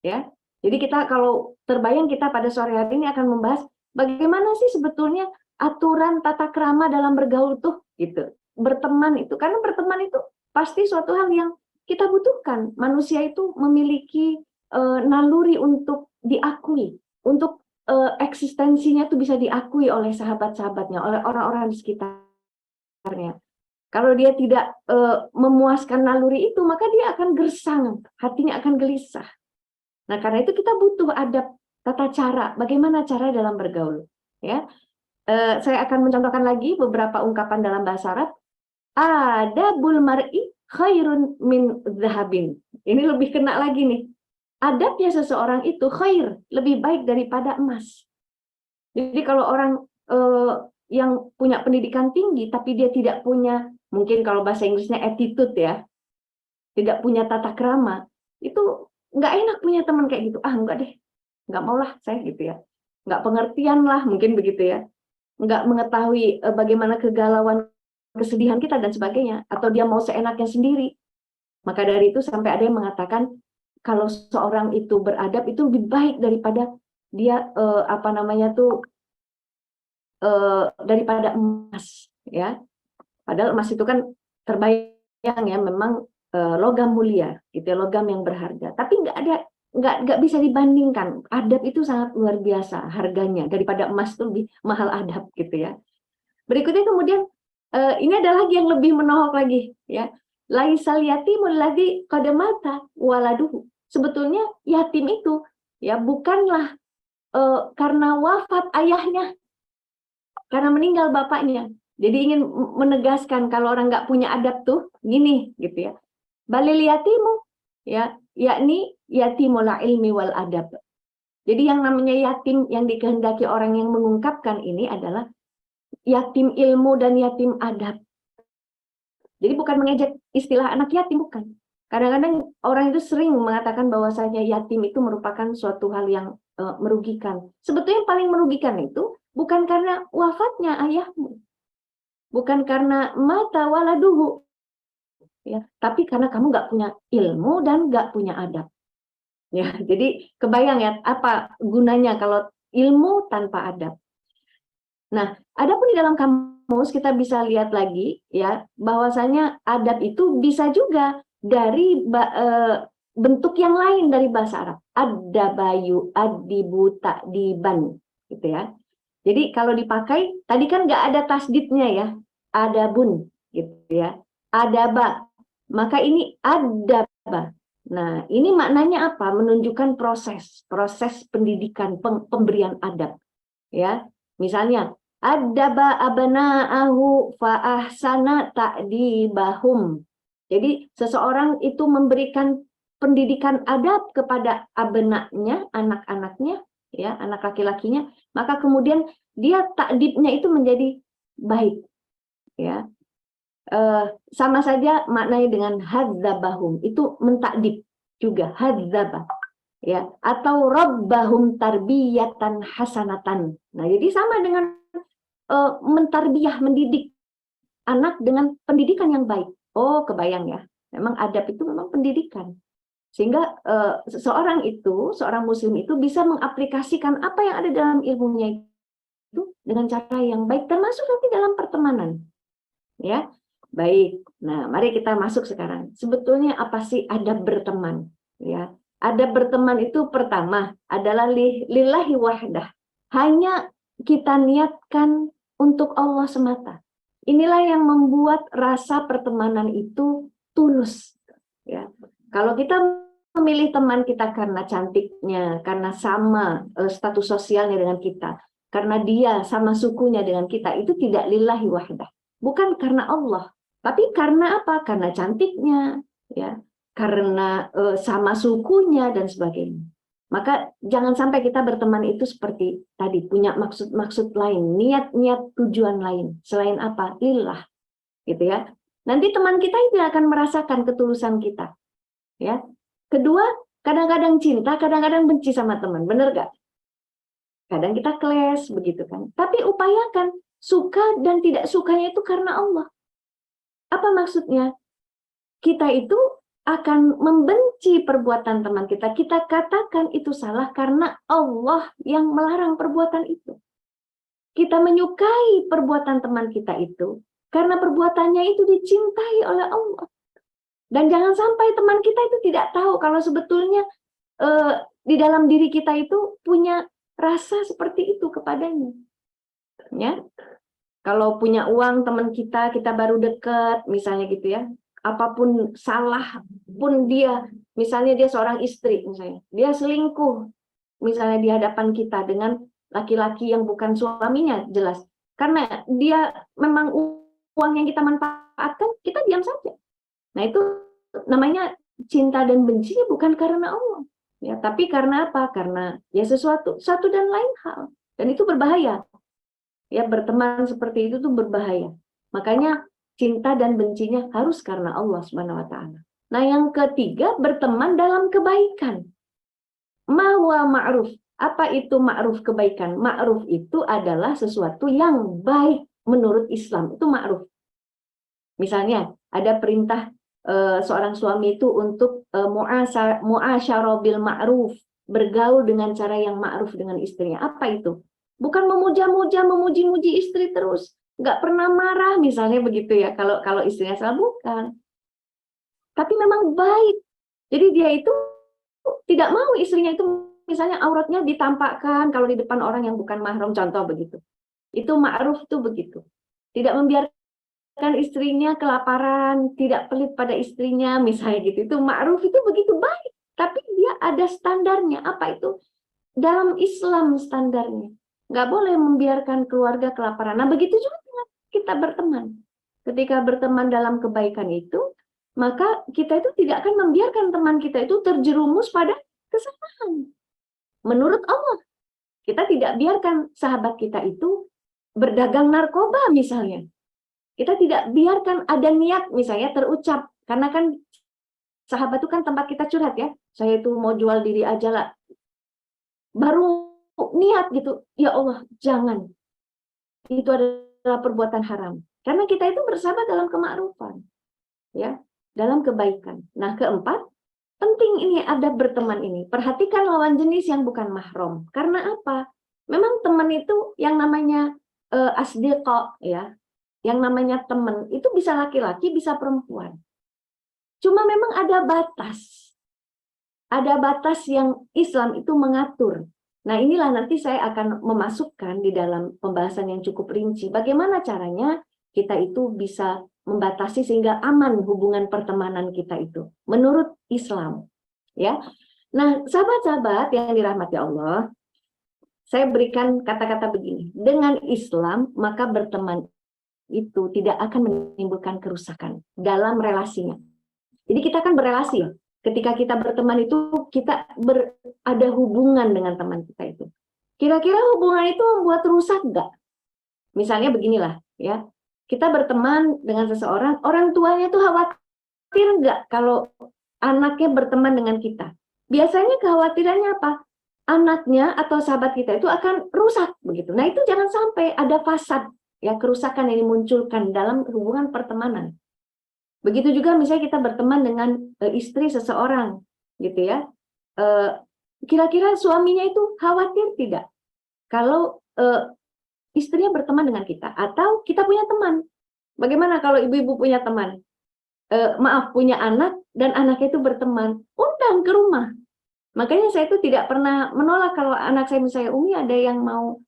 ya. Jadi kita kalau terbayang, kita pada sore hari ini akan membahas bagaimana sih sebetulnya aturan tata krama dalam bergaul tuh, gitu. Berteman itu, karena berteman itu pasti suatu hal yang kita butuhkan. Manusia itu memiliki naluri untuk diakui, untuk eksistensinya itu bisa diakui oleh sahabat-sahabatnya, oleh orang-orang di sekitarnya. Kalau dia tidak memuaskan naluri itu, maka dia akan gersang, hatinya akan gelisah. Nah, karena itu kita butuh adab, tata cara, bagaimana cara dalam bergaul, ya. Saya akan mencontohkan lagi beberapa ungkapan dalam bahasa Arab. Adabul mar'i khairun min zahabin. Ini lebih kena lagi nih. Adabnya seseorang itu khair, lebih baik daripada emas. Jadi kalau orang yang punya pendidikan tinggi, tapi dia tidak punya, mungkin kalau bahasa Inggrisnya attitude ya, tidak punya tata krama, itu nggak enak punya teman kayak gitu. Ah, enggak deh, nggak maulah saya gitu ya. Nggak pengertian lah, mungkin begitu ya. Nggak mengetahui bagaimana kegalauan, kesedihan kita dan sebagainya, atau dia mau seenaknya sendiri. Maka dari itu sampai ada yang mengatakan kalau seorang itu beradab itu lebih baik daripada dia daripada emas, ya. Padahal emas itu kan terbayang ya memang logam mulia, gitu ya, logam yang berharga. Tapi nggak bisa dibandingkan. Adab itu sangat luar biasa harganya, daripada emas itu lebih mahal adab, gitu ya. Berikutnya kemudian ini ada lagi yang lebih menohok lagi, ya. Laisal yatimul ladzi qad mata waladuhu. Sebetulnya yatim itu ya bukanlah karena wafat ayahnya, karena meninggal bapaknya. Jadi ingin menegaskan kalau orang nggak punya adab tuh gini gitu ya. Balil yatimu ya, yakni yatimul ilmi wal adab. Jadi yang namanya yatim yang dikehendaki orang yang mengungkapkan ini adalah yatim ilmu dan yatim adab. Jadi bukan mengejek istilah anak yatim, bukan. Kadang-kadang orang itu sering mengatakan bahwasanya yatim itu merupakan suatu hal yang merugikan. Sebetulnya yang paling merugikan itu bukan karena wafatnya ayahmu, bukan karena mata waladuhu, ya, tapi karena kamu nggak punya ilmu dan nggak punya adab. Ya, jadi kebayang ya apa gunanya kalau ilmu tanpa adab. Nah, adapun di dalam kamus kita bisa lihat lagi ya bahwasanya adab itu bisa juga dari bentuk yang lain dari bahasa Arab. Adabayu, adibu, takdiban, gitu ya. Jadi kalau dipakai tadi kan nggak ada tasdidnya ya, adabun, gitu ya. Adaba, maka ini adaba. Nah, ini maknanya apa? Menunjukkan proses pendidikan, pemberian adab. Ya, misalnya adaba abna'ahu fa ahsana ta'dibahum. Jadi seseorang itu memberikan pendidikan adab kepada abna'nya, anak-anaknya, ya, anak laki-lakinya, maka kemudian dia takdibnya itu menjadi baik, ya. Sama saja maknanya dengan hadzabahum, itu mentakdib juga, hadzabah, ya, atau rabbahum tarbiyatan hasanatan. Nah, jadi sama dengan mentarbiyah, mendidik anak dengan pendidikan yang baik. Oh, kebayang ya, memang adab itu memang pendidikan, sehingga seorang muslim itu bisa mengaplikasikan apa yang ada dalam ilmunya itu dengan cara yang baik, termasuk nanti dalam pertemanan, ya. Baik, nah mari kita masuk sekarang. Sebetulnya apa sih adab berteman? Ya, adab berteman itu pertama adalah lillahi wahdah. Hanya kita niatkan untuk Allah semata. Inilah yang membuat rasa pertemanan itu tulus. Ya, kalau kita memilih teman kita karena cantiknya, karena sama status sosialnya dengan kita, karena dia sama sukunya dengan kita, itu tidak lillahi wahdah. Bukan karena Allah. Tapi karena apa? Karena cantiknya, ya, karena sama sukunya dan sebagainya. Maka jangan sampai kita berteman itu seperti tadi punya maksud-maksud lain, niat-niat tujuan lain selain apa? Lillah, gitu ya. Nanti teman kita itu akan merasakan ketulusan kita, ya. Kedua, kadang-kadang cinta, kadang-kadang benci sama teman, bener gak? Kadang kita clash begitu kan. Tapi upayakan suka dan tidak sukanya itu karena Allah. Apa maksudnya? Kita itu akan membenci perbuatan teman kita. Kita katakan itu salah karena Allah yang melarang perbuatan itu. Kita menyukai perbuatan teman kita itu karena perbuatannya itu dicintai oleh Allah. Dan jangan sampai teman kita itu tidak tahu kalau sebetulnya di dalam diri kita itu punya rasa seperti itu kepadanya. Ya. Kalau punya uang teman kita baru dekat, misalnya gitu ya, apapun salah pun dia, misalnya dia seorang istri, misalnya dia selingkuh, misalnya di hadapan kita dengan laki-laki yang bukan suaminya, jelas, karena dia memang uang yang kita manfaatkan, kita diam saja. Nah itu namanya cinta dan bencinya bukan karena Allah, ya, tapi karena apa? Karena ya satu dan lain hal, dan itu berbahaya. Ya, berteman seperti itu tuh berbahaya. Makanya cinta dan bencinya harus karena Allah Subhanahu wa taala. Nah, yang ketiga, berteman dalam kebaikan. Mahwa ma'ruf. Apa itu ma'ruf, kebaikan? Ma'ruf itu adalah sesuatu yang baik menurut Islam. Itu ma'ruf. Misalnya, ada perintah seorang suami itu untuk mu'asyarah bil ma'ruf, bergaul dengan cara yang ma'ruf dengan istrinya. Apa itu? Bukan memuja-muja, memuji-muji istri terus, nggak pernah marah misalnya begitu ya. Kalau istrinya salah, bukan. Tapi memang baik. Jadi dia itu tidak mau istrinya itu misalnya auratnya ditampakkan kalau di depan orang yang bukan mahram, contoh begitu. Itu ma'ruf tuh begitu. Tidak membiarkan istrinya kelaparan, tidak pelit pada istrinya misalnya gitu. Itu ma'ruf, itu begitu baik. Tapi dia ada standarnya. Apa itu? Dalam Islam standarnya. Nggak boleh membiarkan keluarga kelaparan. Nah, begitu juga kita berteman. Ketika berteman dalam kebaikan itu, maka kita itu tidak akan membiarkan teman kita itu terjerumus pada kesalahan. Menurut Allah, kita tidak biarkan sahabat kita itu berdagang narkoba misalnya. Kita tidak biarkan ada niat misalnya terucap. Karena kan sahabat itu kan tempat kita curhat ya. Saya itu mau jual diri aja lah. Baru niat gitu, ya Allah, jangan. Itu adalah perbuatan haram. Karena kita itu bersahabat dalam kemakrufan. Ya, dalam kebaikan. Nah, keempat, penting ini ada berteman ini. Perhatikan lawan jenis yang bukan mahram. Karena apa? Memang teman itu yang namanya asdiqa, ya. Yang namanya teman itu bisa laki-laki, bisa perempuan. Cuma memang ada batas. Ada batas yang Islam itu mengatur. Nah, inilah nanti saya akan memasukkan di dalam pembahasan yang cukup rinci. Bagaimana caranya kita itu bisa membatasi sehingga aman hubungan pertemanan kita itu menurut Islam, ya. Nah, sahabat-sahabat yang dirahmati Allah, saya berikan kata-kata begini: dengan Islam maka berteman itu tidak akan menimbulkan kerusakan dalam relasinya. Jadi kita akan berelasi ya. Ketika kita berteman itu kita ada hubungan dengan teman kita itu. Kira-kira hubungan itu membuat rusak nggak? Misalnya beginilah ya. Kita berteman dengan seseorang, orang tuanya tuh khawatir nggak kalau anaknya berteman dengan kita? Biasanya kekhawatirannya apa? Anaknya atau sahabat kita itu akan rusak begitu. Nah, itu jangan sampai ada fasad ya, kerusakan yang dimunculkan dalam hubungan pertemanan. Begitu juga misalnya kita berteman dengan istri seseorang gitu ya. Kira-kira suaminya itu khawatir tidak kalau istrinya berteman dengan kita, atau kita punya teman? Bagaimana kalau ibu-ibu punya teman? Punya anak dan anaknya itu berteman, undang ke rumah. Makanya saya itu tidak pernah menolak kalau anak saya misalnya, Umi ada yang mau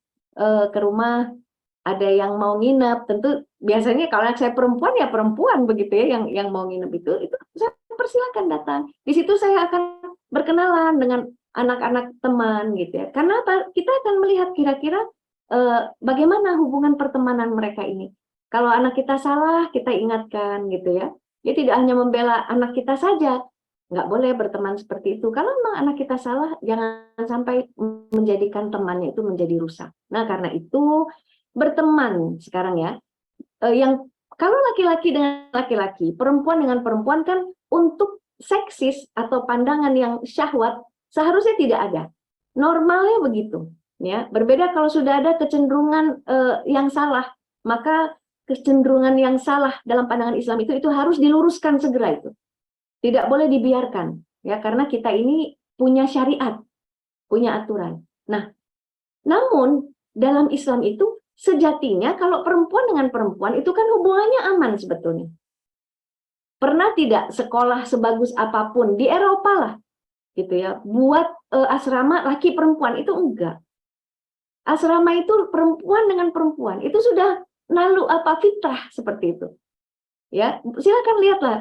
ke rumah, ada yang mau nginep. Tentu biasanya kalau anak saya perempuan ya perempuan begitu ya, yang mau nginep itu saya persilakan datang. Di situ saya akan berkenalan dengan anak-anak teman gitu ya. Karena apa? Kita akan melihat kira-kira bagaimana hubungan pertemanan mereka ini. Kalau anak kita salah, kita ingatkan gitu ya. Dia tidak hanya membela anak kita saja, nggak boleh berteman seperti itu. Kalau memang anak kita salah, jangan sampai menjadikan temannya itu menjadi rusak. Nah, karena itu berteman sekarang ya, yang kalau laki-laki dengan laki-laki, perempuan dengan perempuan kan untuk seksis atau pandangan yang syahwat seharusnya tidak ada. Normalnya begitu. Ya, berbeda kalau sudah ada kecenderungan yang salah, maka kecenderungan yang salah dalam pandangan Islam itu harus diluruskan segera itu. Tidak boleh dibiarkan, ya, karena kita ini punya syariat, punya aturan. Nah, namun dalam Islam itu sejatinya kalau perempuan dengan perempuan itu kan hubungannya aman sebetulnya. Pernah tidak sekolah sebagus apapun di Eropa lah, gitu ya, buat asrama laki perempuan itu enggak. Asrama itu perempuan dengan perempuan, itu sudah lalu fitrah seperti itu. Ya, silakan lihatlah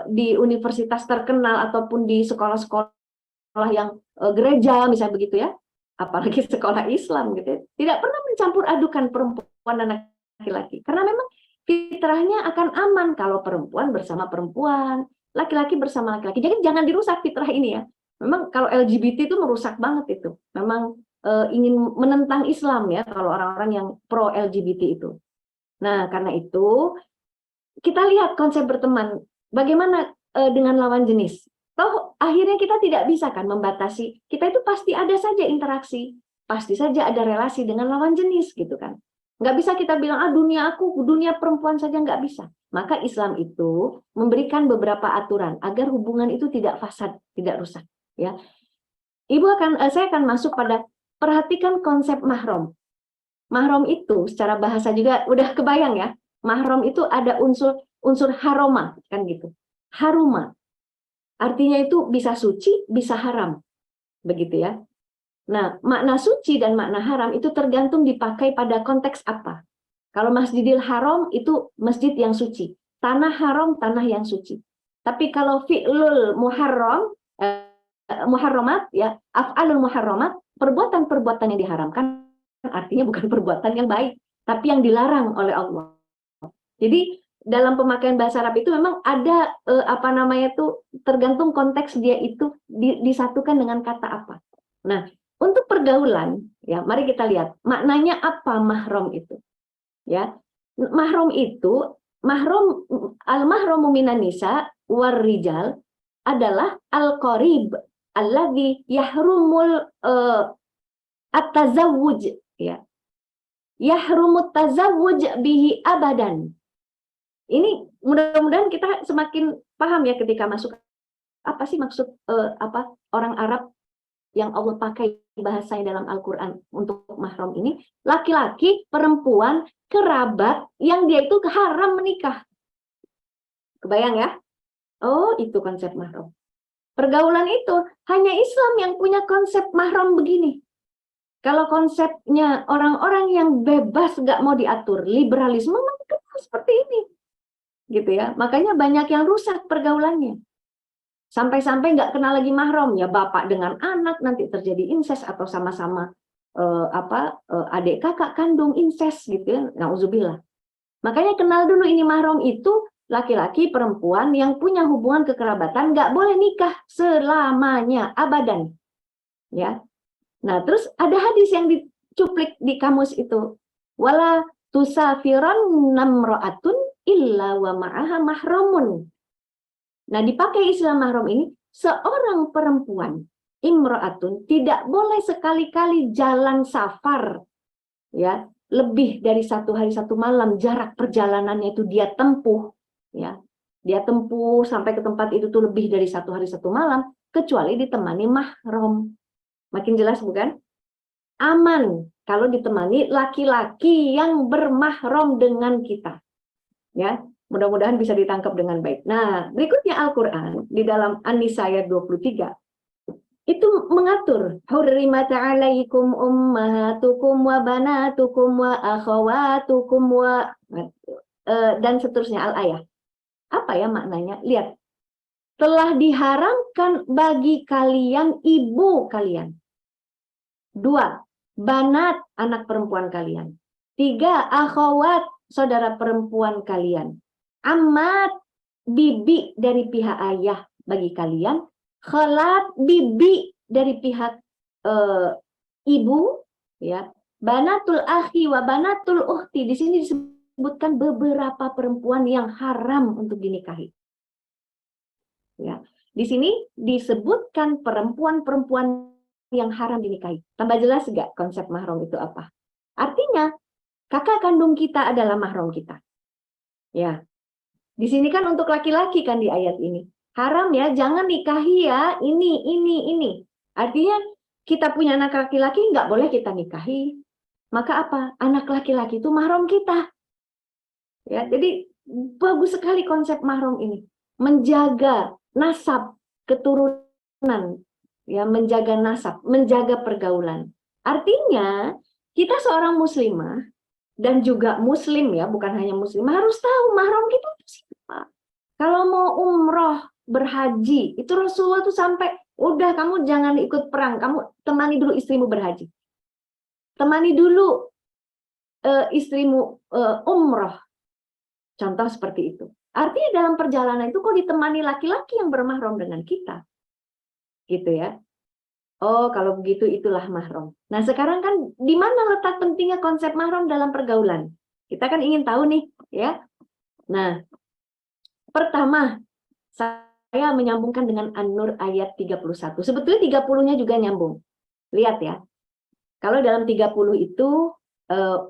di universitas terkenal ataupun di sekolah-sekolah yang gereja misalnya begitu ya, apalagi sekolah Islam gitu ya, tidak pernah mencampur adukan perempuan dan laki-laki, karena memang fitrahnya akan aman kalau perempuan bersama perempuan, laki-laki bersama laki-laki. Jadi jangan dirusak fitrah ini ya. Memang kalau LGBT itu merusak banget itu. Memang ingin menentang Islam ya kalau orang-orang yang pro LGBT itu. Nah, karena itu kita lihat konsep berteman bagaimana dengan lawan jenis. Toh akhirnya kita tidak bisa kan membatasi. Kita itu pasti ada saja interaksi, pasti saja ada relasi dengan lawan jenis gitu kan. Nggak bisa kita bilang dunia aku, dunia perempuan saja, nggak bisa. Maka Islam itu memberikan beberapa aturan agar hubungan itu tidak fasad, tidak rusak ya. Saya akan masuk pada perhatikan konsep mahram. Mahram itu secara bahasa juga udah kebayang ya. Mahram itu ada unsur haroma kan gitu. Haruma. Artinya itu bisa suci, bisa haram. Begitu ya. Nah, makna suci dan makna haram itu tergantung dipakai pada konteks apa. Kalau Masjidil Haram itu masjid yang suci. Tanah haram, tanah yang suci. Tapi kalau fi'lul muharram, muharramat ya, af'alul muharramat, perbuatan-perbuatan yang diharamkan artinya bukan perbuatan yang baik, tapi yang dilarang oleh Allah. Jadi dalam pemakaian bahasa Arab itu memang ada tergantung konteks dia itu disatukan dengan kata apa. Nah, untuk pergaulan, ya mari kita lihat maknanya apa mahram itu. Ya, mahram itu al-mahramu minan nisa war rijal adalah al-qarib alladzi yahrumul at-tazawwuj, ya. Yahrumut tazawwuj bihi abadan. Ini mudah-mudahan kita semakin paham ya ketika masuk apa sih maksud orang Arab yang Allah pakai bahasanya dalam Al-Qur'an untuk mahram ini, laki-laki, perempuan, kerabat yang dia itu haram menikah. Kebayang ya? Oh, itu konsep mahram. Pergaulan itu hanya Islam yang punya konsep mahram begini. Kalau konsepnya orang-orang yang bebas gak mau diatur, liberalisme memang seperti ini. Gitu ya. Makanya banyak yang rusak pergaulannya. Sampai-sampai nggak kenal lagi mahram, ya bapak dengan anak nanti terjadi incest atau sama-sama adik kakak kandung incest gitu ya. Nauzubillah. Makanya kenal dulu ini mahram itu laki-laki perempuan yang punya hubungan kekerabatan nggak boleh nikah selamanya abadan. Ya. Nah, terus ada hadis yang dicuplik di kamus itu. Wala tusafiran namra'atun illa wa ma'aha mahramun. Nah, dipakai istilah mahram ini, seorang perempuan, imra'atun, tidak boleh sekali-kali jalan safar, ya, lebih dari 1 hari 1 malam, jarak perjalanannya itu dia tempuh, ya, dia tempuh sampai ke tempat itu tuh lebih dari 1 hari 1 malam, kecuali ditemani mahram. Makin jelas bukan? Aman kalau ditemani laki-laki yang bermahram dengan kita, ya. Mudah-mudahan bisa ditangkap dengan baik. Nah, berikutnya Al-Quran di dalam An-Nisa ayat 23 itu mengatur hurrimat 'alaikum ummahatukum wa banatukum wa akhawatukum wa dan seterusnya al-ayah. Apa ya maknanya? Lihat. Telah diharamkan bagi kalian ibu kalian. 2, banat anak perempuan kalian. 3, akhawat saudara perempuan kalian. Amat bibi dari pihak ayah bagi kalian, khalat bibi dari pihak ibu, ya. Banatul akhi wa banatul ukhti, di sini disebutkan beberapa perempuan yang haram untuk dinikahi. Ya, di sini disebutkan perempuan-perempuan yang haram dinikahi. Tambah jelas enggak konsep mahram itu apa? Artinya kakak kandung kita adalah mahram kita. Ya. Di sini kan untuk laki-laki kan di ayat ini. Haram ya, jangan nikahi ya, ini. Artinya kita punya anak laki-laki nggak boleh kita nikahi. Maka apa? Anak laki-laki itu mahram kita. Ya, jadi bagus sekali konsep mahram ini. Menjaga nasab, keturunan, ya, menjaga nasab, menjaga pergaulan. Artinya kita seorang muslimah dan juga muslim ya, bukan hanya muslim, harus tahu mahram kita itu siapa. Kalau mau umroh, berhaji, itu Rasulullah tuh sampai, udah kamu jangan ikut perang, kamu temani dulu istrimu berhaji. Temani dulu istrimu umroh. Contoh seperti itu. Artinya dalam perjalanan itu kok ditemani laki-laki yang bermahram dengan kita. Gitu ya. Oh, kalau begitu itulah mahram. Nah, sekarang kan di mana letak pentingnya konsep mahram dalam pergaulan? Kita kan ingin tahu nih, ya. Nah, pertama, saya menyambungkan dengan An-Nur ayat 31. Sebetulnya 30-nya juga nyambung. Lihat ya. Kalau dalam 30 itu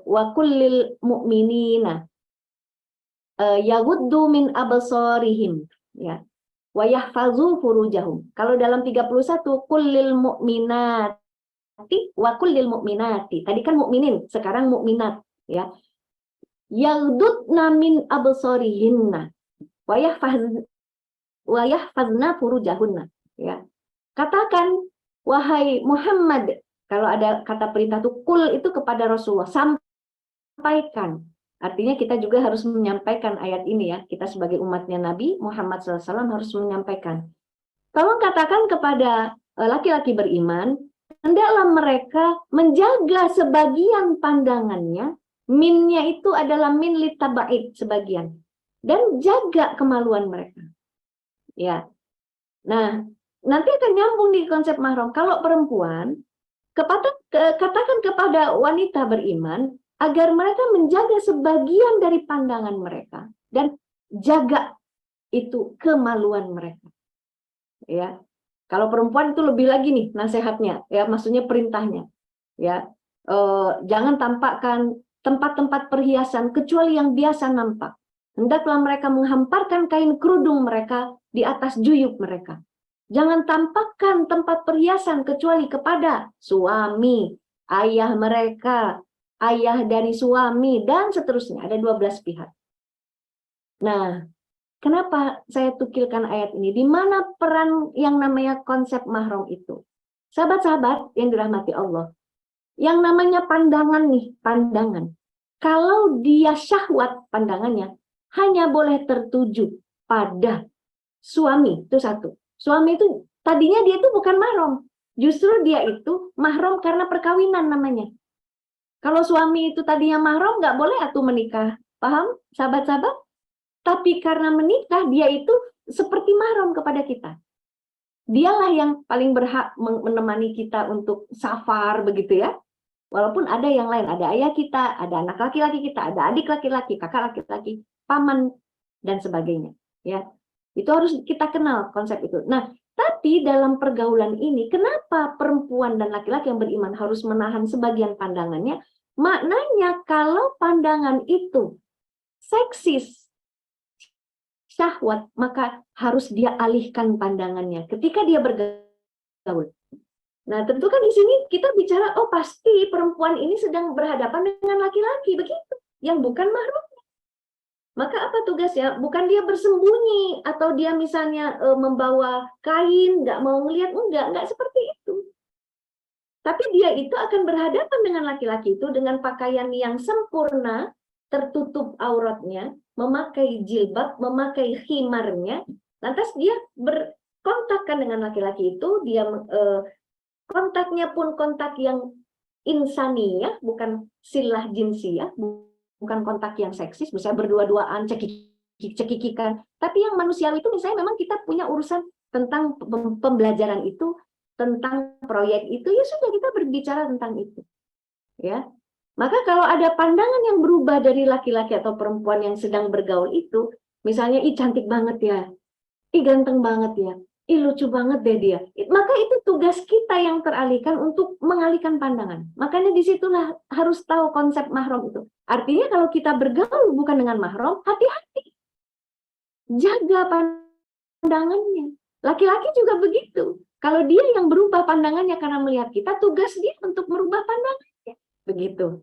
wa kullil mu'minina yaghuddu min absarihim, ya. Wa yahfazu furujahum. Kalau dalam 31 kullil mu'minati wa kullil mu'minati. Tadi kan mukminin, sekarang mukminat, ya. Yaghdudna min absarihinna wa yahfazna furujahunna, ya. Katakan wahai Muhammad, kalau ada kata perintah itu kul itu kepada Rasulullah, sampaikan. Artinya kita juga harus menyampaikan ayat ini ya. Kita sebagai umatnya Nabi Muhammad SAW harus menyampaikan. Tolong katakan kepada laki-laki beriman, hendaklah mereka menjaga sebagian pandangannya Minnya itu adalah min litaba'id sebagian. Dan jaga kemaluan mereka. Ya. Nah, nanti akan nyambung di konsep mahram. Kalau perempuan, katakan kepada wanita beriman agar mereka menjaga sebagian dari pandangan mereka dan jaga itu kemaluan mereka. Ya. Kalau perempuan itu lebih lagi nih nasihatnya, ya maksudnya perintahnya. Ya. Jangan tampakkan tempat-tempat perhiasan kecuali yang biasa nampak. Hendaklah mereka menghamparkan kain kerudung mereka di atas juyuk mereka. Jangan tampakkan tempat perhiasan kecuali kepada suami, ayah mereka, ayah dari suami, dan seterusnya. Ada 12 pihak. Nah, kenapa saya tukilkan ayat ini? Di mana peran yang namanya konsep mahram itu? Sahabat-sahabat yang dirahmati Allah, yang namanya pandangan nih, pandangan. Kalau dia syahwat pandangannya, hanya boleh tertuju pada suami, itu satu. Suami itu, tadinya dia itu bukan mahram. Justru dia itu mahram karena perkawinan namanya. Kalau suami itu tadinya mahram, nggak boleh atuh menikah. Paham, sahabat-sahabat? Tapi karena menikah, dia itu seperti mahram kepada kita. Dialah yang paling berhak menemani kita untuk safar, begitu ya. Walaupun ada yang lain, ada ayah kita, ada anak laki-laki kita, ada adik laki-laki, kakak laki-laki, paman, dan sebagainya. Ya, itu harus kita kenal konsep itu. Nah, tapi dalam pergaulan ini, kenapa perempuan dan laki-laki yang beriman harus menahan sebagian pandangannya? Maknanya kalau pandangan itu seksis, syahwat, maka harus dia alihkan pandangannya ketika dia bergaul. Nah, tentu kan di sini kita bicara, oh pasti perempuan ini sedang berhadapan dengan laki-laki, begitu, yang bukan mahramnya. Maka apa tugasnya? Bukan dia bersembunyi, atau dia misalnya membawa kain, nggak mau ngelihat, enggak seperti itu. Tapi dia itu akan berhadapan dengan laki-laki itu dengan pakaian yang sempurna, tertutup auratnya, memakai jilbab, memakai khimarnya, lantas dia berkontakkan dengan laki-laki itu, dia kontaknya pun kontak yang insaniyah, bukan silah jinsiyah, bukan kontak yang seksis, misalnya berdua-duaan, cekikikan. Tapi yang manusiawi itu misalnya memang kita punya urusan tentang pembelajaran itu, tentang proyek itu, ya sudah kita berbicara tentang itu. Ya. Maka kalau ada pandangan yang berubah dari laki-laki atau perempuan yang sedang bergaul itu, misalnya, ih cantik banget ya, ih ganteng banget ya, ih lucu banget deh dia. Maka itu tugas kita yang teralihkan untuk mengalihkan pandangan. Makanya disitulah harus tahu konsep mahram itu. Artinya kalau kita bergaul bukan dengan mahram, hati-hati. Jaga pandangannya. Laki-laki juga begitu. Kalau dia yang berubah pandangannya karena melihat kita, tugas dia untuk merubah pandangannya. Begitu.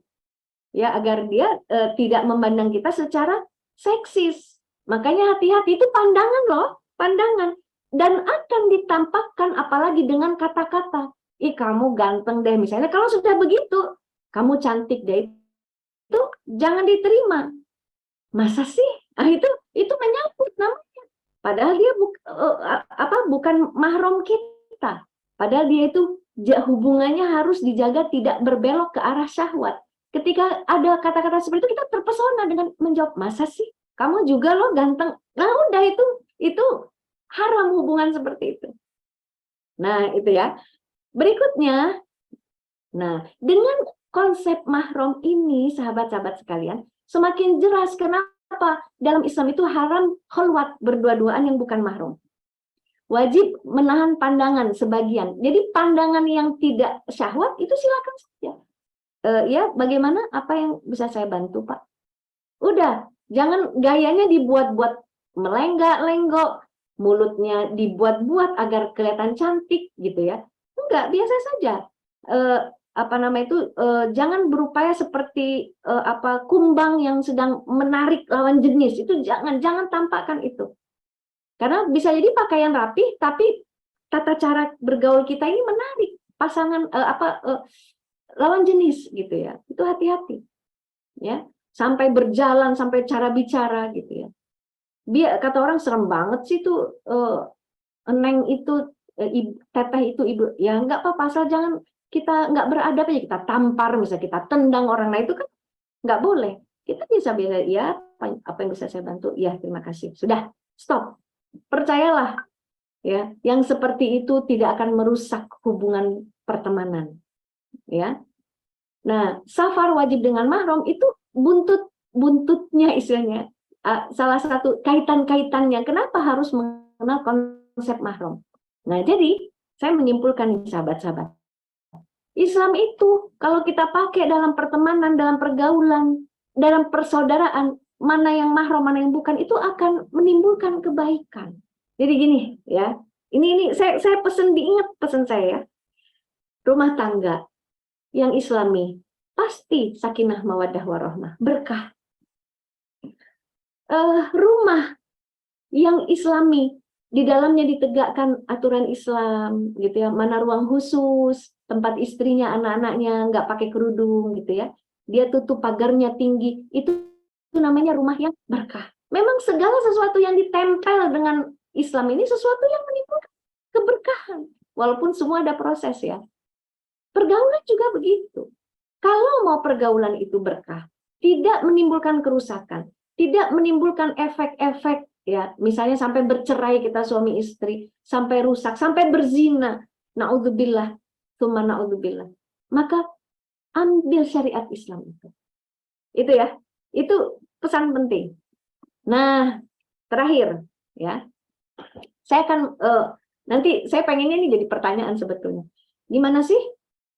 Ya, agar dia tidak memandang kita secara seksis. Makanya hati-hati, itu pandangan loh, pandangan. Dan akan ditampakkan apalagi dengan kata-kata. Ih kamu ganteng deh misalnya. Kalau sudah begitu, kamu cantik deh. Itu jangan diterima. Masa sih? Ah itu menyangkut namanya. Padahal dia bukan mahram kita. Padahal dia itu hubungannya harus dijaga tidak berbelok ke arah syahwat. Ketika ada kata-kata seperti itu, kita terpesona dengan menjawab, masa sih? Kamu juga lo ganteng. Nah udah itu haram hubungan seperti itu. Nah, itu ya. Berikutnya, nah, dengan konsep mahram ini, sahabat-sahabat sekalian, semakin jelas kenapa dalam Islam itu haram khalwat, berdua-duaan yang bukan mahram. Wajib menahan pandangan sebagian. Jadi pandangan yang tidak syahwat itu silakan saja. Ya, bagaimana? Apa yang bisa saya bantu, Pak? Udah, jangan gayanya dibuat-buat melenggak-lenggok, mulutnya dibuat-buat agar kelihatan cantik gitu ya. Enggak, biasa saja. Jangan berupaya seperti kumbang yang sedang menarik lawan jenis. Itu jangan tampakkan itu. Karena bisa jadi pakaian rapi tapi tata cara bergaul kita ini menarik pasangan lawan jenis gitu ya. Itu hati-hati. Ya, sampai berjalan, sampai cara bicara gitu ya. Kata orang serem banget sih tuh neng itu teteh itu ibu. Ya nggak apa-apa, asal jangan kita nggak beradab aja, kita tampar misalnya, kita tendang orang. Nah itu kan nggak boleh. Kita bisa bilang, ya apa yang bisa saya bantu? Ya, terima kasih. Sudah, stop. Percayalah, ya, yang seperti itu tidak akan merusak hubungan pertemanan. Ya. Nah, safar wajib dengan mahram itu buntutnya istilahnya. Salah satu kaitan-kaitannya, kenapa harus mengenal konsep mahram? Nah, jadi saya menyimpulkan nih sahabat-sahabat. Islam itu kalau kita pakai dalam pertemanan, dalam pergaulan, dalam persaudaraan, mana yang mahram, mana yang bukan, itu akan menimbulkan kebaikan. Jadi gini ya, ini saya diingat pesan saya ya. Rumah tangga yang Islami pasti sakinah mawaddah warahmah, berkah. Rumah yang Islami di dalamnya ditegakkan aturan Islam gitu ya, mana ruang khusus, tempat istrinya, anak-anaknya nggak pakai kerudung gitu ya, dia tutup pagarnya tinggi, itu namanya rumah yang berkah. Memang segala sesuatu yang ditempel dengan Islam ini sesuatu yang menimbulkan keberkahan, walaupun semua ada proses ya. Pergaulan juga begitu. Kalau mau pergaulan itu berkah, tidak menimbulkan kerusakan, tidak menimbulkan efek-efek ya, misalnya sampai bercerai kita suami istri, sampai rusak, sampai berzina, naudzubillah, tsumma naudzubillah. Maka ambil syariat Islam itu. Itu ya, itu pesan penting. Nah, terakhir ya. Saya akan nanti saya pengennya ini jadi pertanyaan sebetulnya. Gimana sih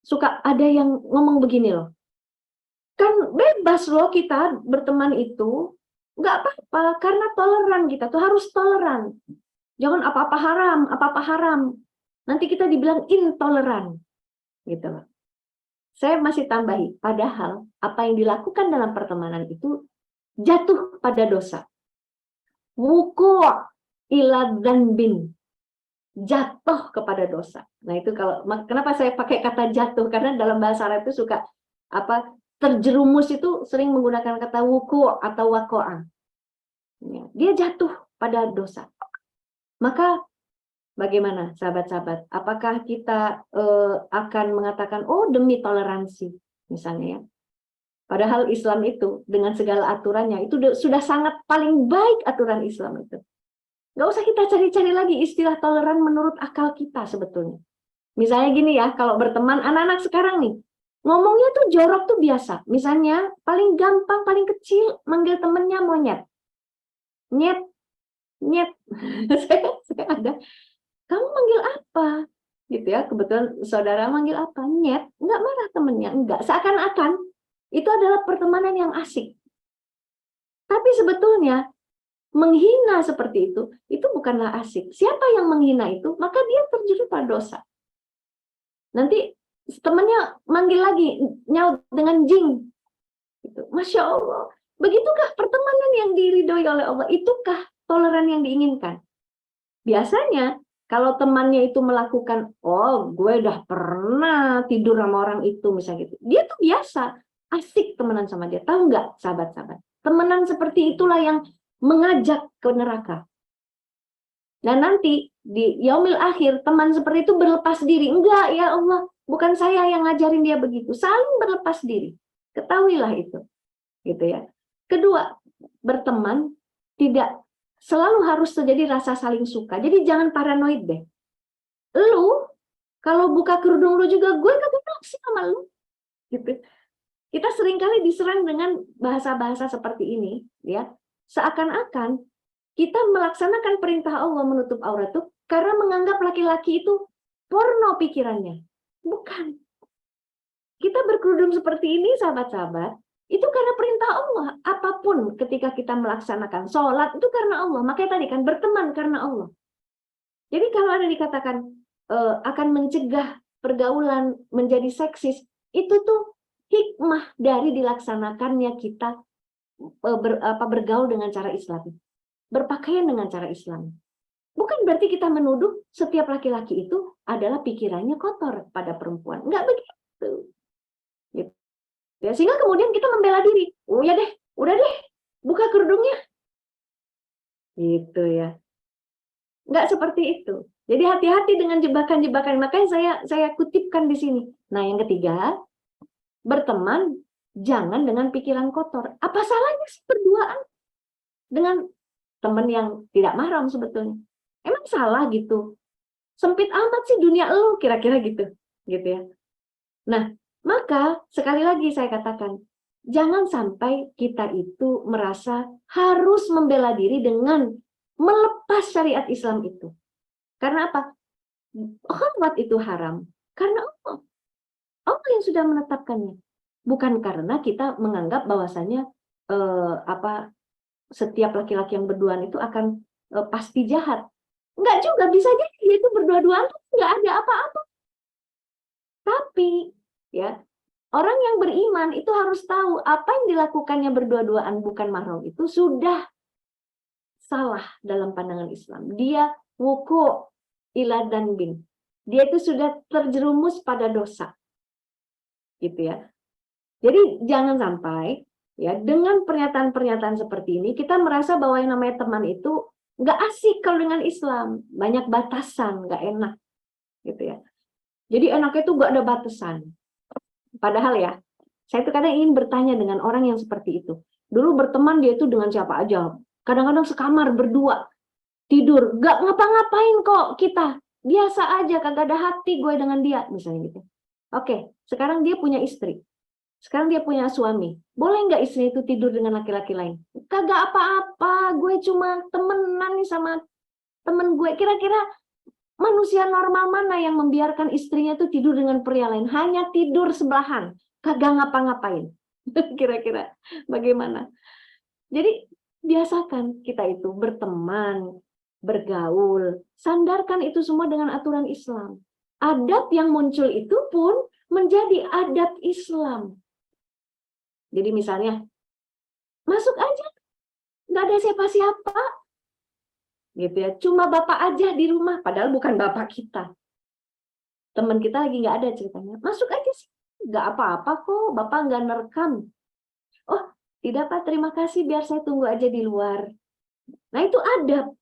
suka ada yang ngomong begini loh. Kan bebas loh kita berteman itu, nggak apa-apa karena toleran, kita tuh harus toleran. Jangan apa-apa haram. Nanti kita dibilang intoleran. Gitu loh. Saya masih tambahi, padahal apa yang dilakukan dalam pertemanan itu jatuh pada dosa. Wuku' ila dzanbin, jatuh kepada dosa. Nah itu kalau kenapa saya pakai kata jatuh, karena dalam bahasa Arab itu suka terjerumus itu sering menggunakan kata wuku' atau waqa'a. Ya, dia jatuh pada dosa. Maka bagaimana sahabat-sahabat? Apakah kita akan mengatakan, oh demi toleransi misalnya ya? Padahal Islam itu dengan segala aturannya itu sudah sangat paling baik aturan Islam itu. Nggak usah kita cari-cari lagi istilah toleran menurut akal kita sebetulnya. Misalnya gini ya, kalau berteman anak-anak sekarang nih, ngomongnya tuh jorok tuh biasa. Misalnya paling gampang, paling kecil manggil temennya monyet. Nyet. saya ada. Kamu manggil apa? Gitu ya, kebetulan saudara manggil apa? Nyet. Enggak marah temennya, enggak. Seakan-akan itu adalah pertemanan yang asik. Tapi sebetulnya menghina seperti itu bukanlah asik. Siapa yang menghina itu, maka dia terjerumus pada dosa. Nanti temannya manggil lagi, nyaut dengan jing. Gitu. Masya Allah. Begitukah pertemanan yang diridhoi oleh Allah? Itukah toleran yang diinginkan? Biasanya, kalau temannya itu melakukan, oh gue udah pernah tidur sama orang itu, misalnya gitu. Dia tuh biasa, asik temenan sama dia. Tahu nggak sahabat-sahabat? Temenan seperti itulah yang mengajak ke neraka. Dan nanti di yaumil akhir teman seperti itu berlepas diri. Enggak ya Allah, bukan saya yang ngajarin dia begitu. Saling berlepas diri. Ketahuilah itu. Gitu ya. Kedua, berteman tidak selalu harus terjadi rasa saling suka. Jadi jangan paranoid deh. Lu kalau buka kerudung lu juga, gue kagak naksir sama lu. Gitu. Kita seringkali diserang dengan bahasa-bahasa seperti ini, ya. Seakan-akan kita melaksanakan perintah Allah menutup aurat itu karena menganggap laki-laki itu porno pikirannya. Bukan. Kita berkerudung seperti ini, sahabat-sahabat, itu karena perintah Allah. Apapun ketika kita melaksanakan sholat, itu karena Allah. Makanya tadi kan berteman karena Allah. Jadi kalau ada dikatakan akan mencegah pergaulan menjadi seksis, itu tuh hikmah dari dilaksanakannya kita bergaul dengan cara Islam, berpakaian dengan cara Islam. Bukan berarti kita menuduh setiap laki-laki itu adalah pikirannya kotor pada perempuan. Enggak begitu. Gitu. Ya, sehingga kemudian kita membela diri. Oh ya deh, udah deh, buka kerudungnya. Gitu ya. Enggak seperti itu. Jadi hati-hati dengan jebakan-jebakan. Makanya saya kutipkan di sini. Nah, yang ketiga, berteman jangan dengan pikiran kotor. Apa salahnya sih berduaan dengan teman yang tidak mahram sebetulnya? Emang salah gitu? Sempit amat sih dunia lu, kira-kira gitu ya. Nah, maka sekali lagi saya katakan, jangan sampai kita itu merasa harus membela diri dengan melepas syariat Islam itu. Karena apa? Khalwat itu haram. Karena Allah yang sudah menetapkannya. Bukan karena kita menganggap bahwasanya setiap laki-laki yang berduaan itu akan pasti jahat. Enggak juga, bisa jadi dia itu berdua-duaan enggak ada apa-apa. Tapi ya, orang yang beriman itu harus tahu apa yang dilakukannya berdua-duaan bukan mahram itu sudah salah dalam pandangan Islam. Dia wuku ila danbin. Dia itu sudah terjerumus pada dosa. Gitu ya. Jadi jangan sampai ya dengan pernyataan-pernyataan seperti ini kita merasa bahwa yang namanya teman itu nggak asik kalau dengan Islam, banyak batasan, nggak enak, gitu ya. Jadi enaknya itu nggak ada batasan. Padahal ya, saya tuh kadang ingin bertanya dengan orang yang seperti itu. Dulu berteman dia itu dengan siapa aja, kadang-kadang sekamar berdua, tidur, nggak ngapa-ngapain kok kita, biasa aja, kagak ada hati gue dengan dia, misalnya gitu. Oke, sekarang dia punya istri. Sekarang dia punya suami. Boleh nggak istri itu tidur dengan laki-laki lain? Kagak apa-apa. Gue cuma temenan nih sama temen gue. Kira-kira manusia normal mana yang membiarkan istrinya itu tidur dengan pria lain? Hanya tidur sebelahan. Kagak ngapa-ngapain. Kira-kira bagaimana? Jadi biasakan kita itu berteman, bergaul. Sandarkan itu semua dengan aturan Islam. Adab yang muncul itu pun menjadi adab Islam. Jadi misalnya, masuk aja, nggak ada siapa-siapa, gitu ya. Cuma bapak aja di rumah, padahal bukan bapak kita. Teman kita lagi nggak ada ceritanya. Masuk aja sih, nggak apa-apa kok, bapak nggak nerekam. Oh, tidak Pak, terima kasih, biar saya tunggu aja di luar. Nah itu adab,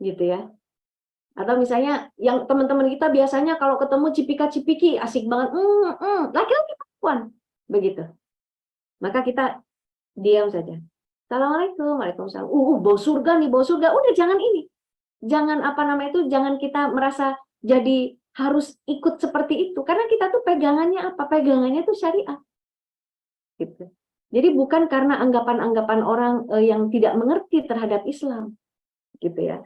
gitu ya. Atau misalnya yang teman-teman kita biasanya kalau ketemu cipika-cipiki, asik banget, laki-laki perempuan. Begitu. Maka kita diam saja. Assalamualaikum, waalaikumsalam. Bau surga nih, bau surga. Udah jangan ini. Jangan jangan kita merasa jadi harus ikut seperti itu. Karena kita tuh pegangannya apa? Pegangannya tuh syariat. Gitu. Jadi bukan karena anggapan-anggapan orang yang tidak mengerti terhadap Islam. Gitu ya.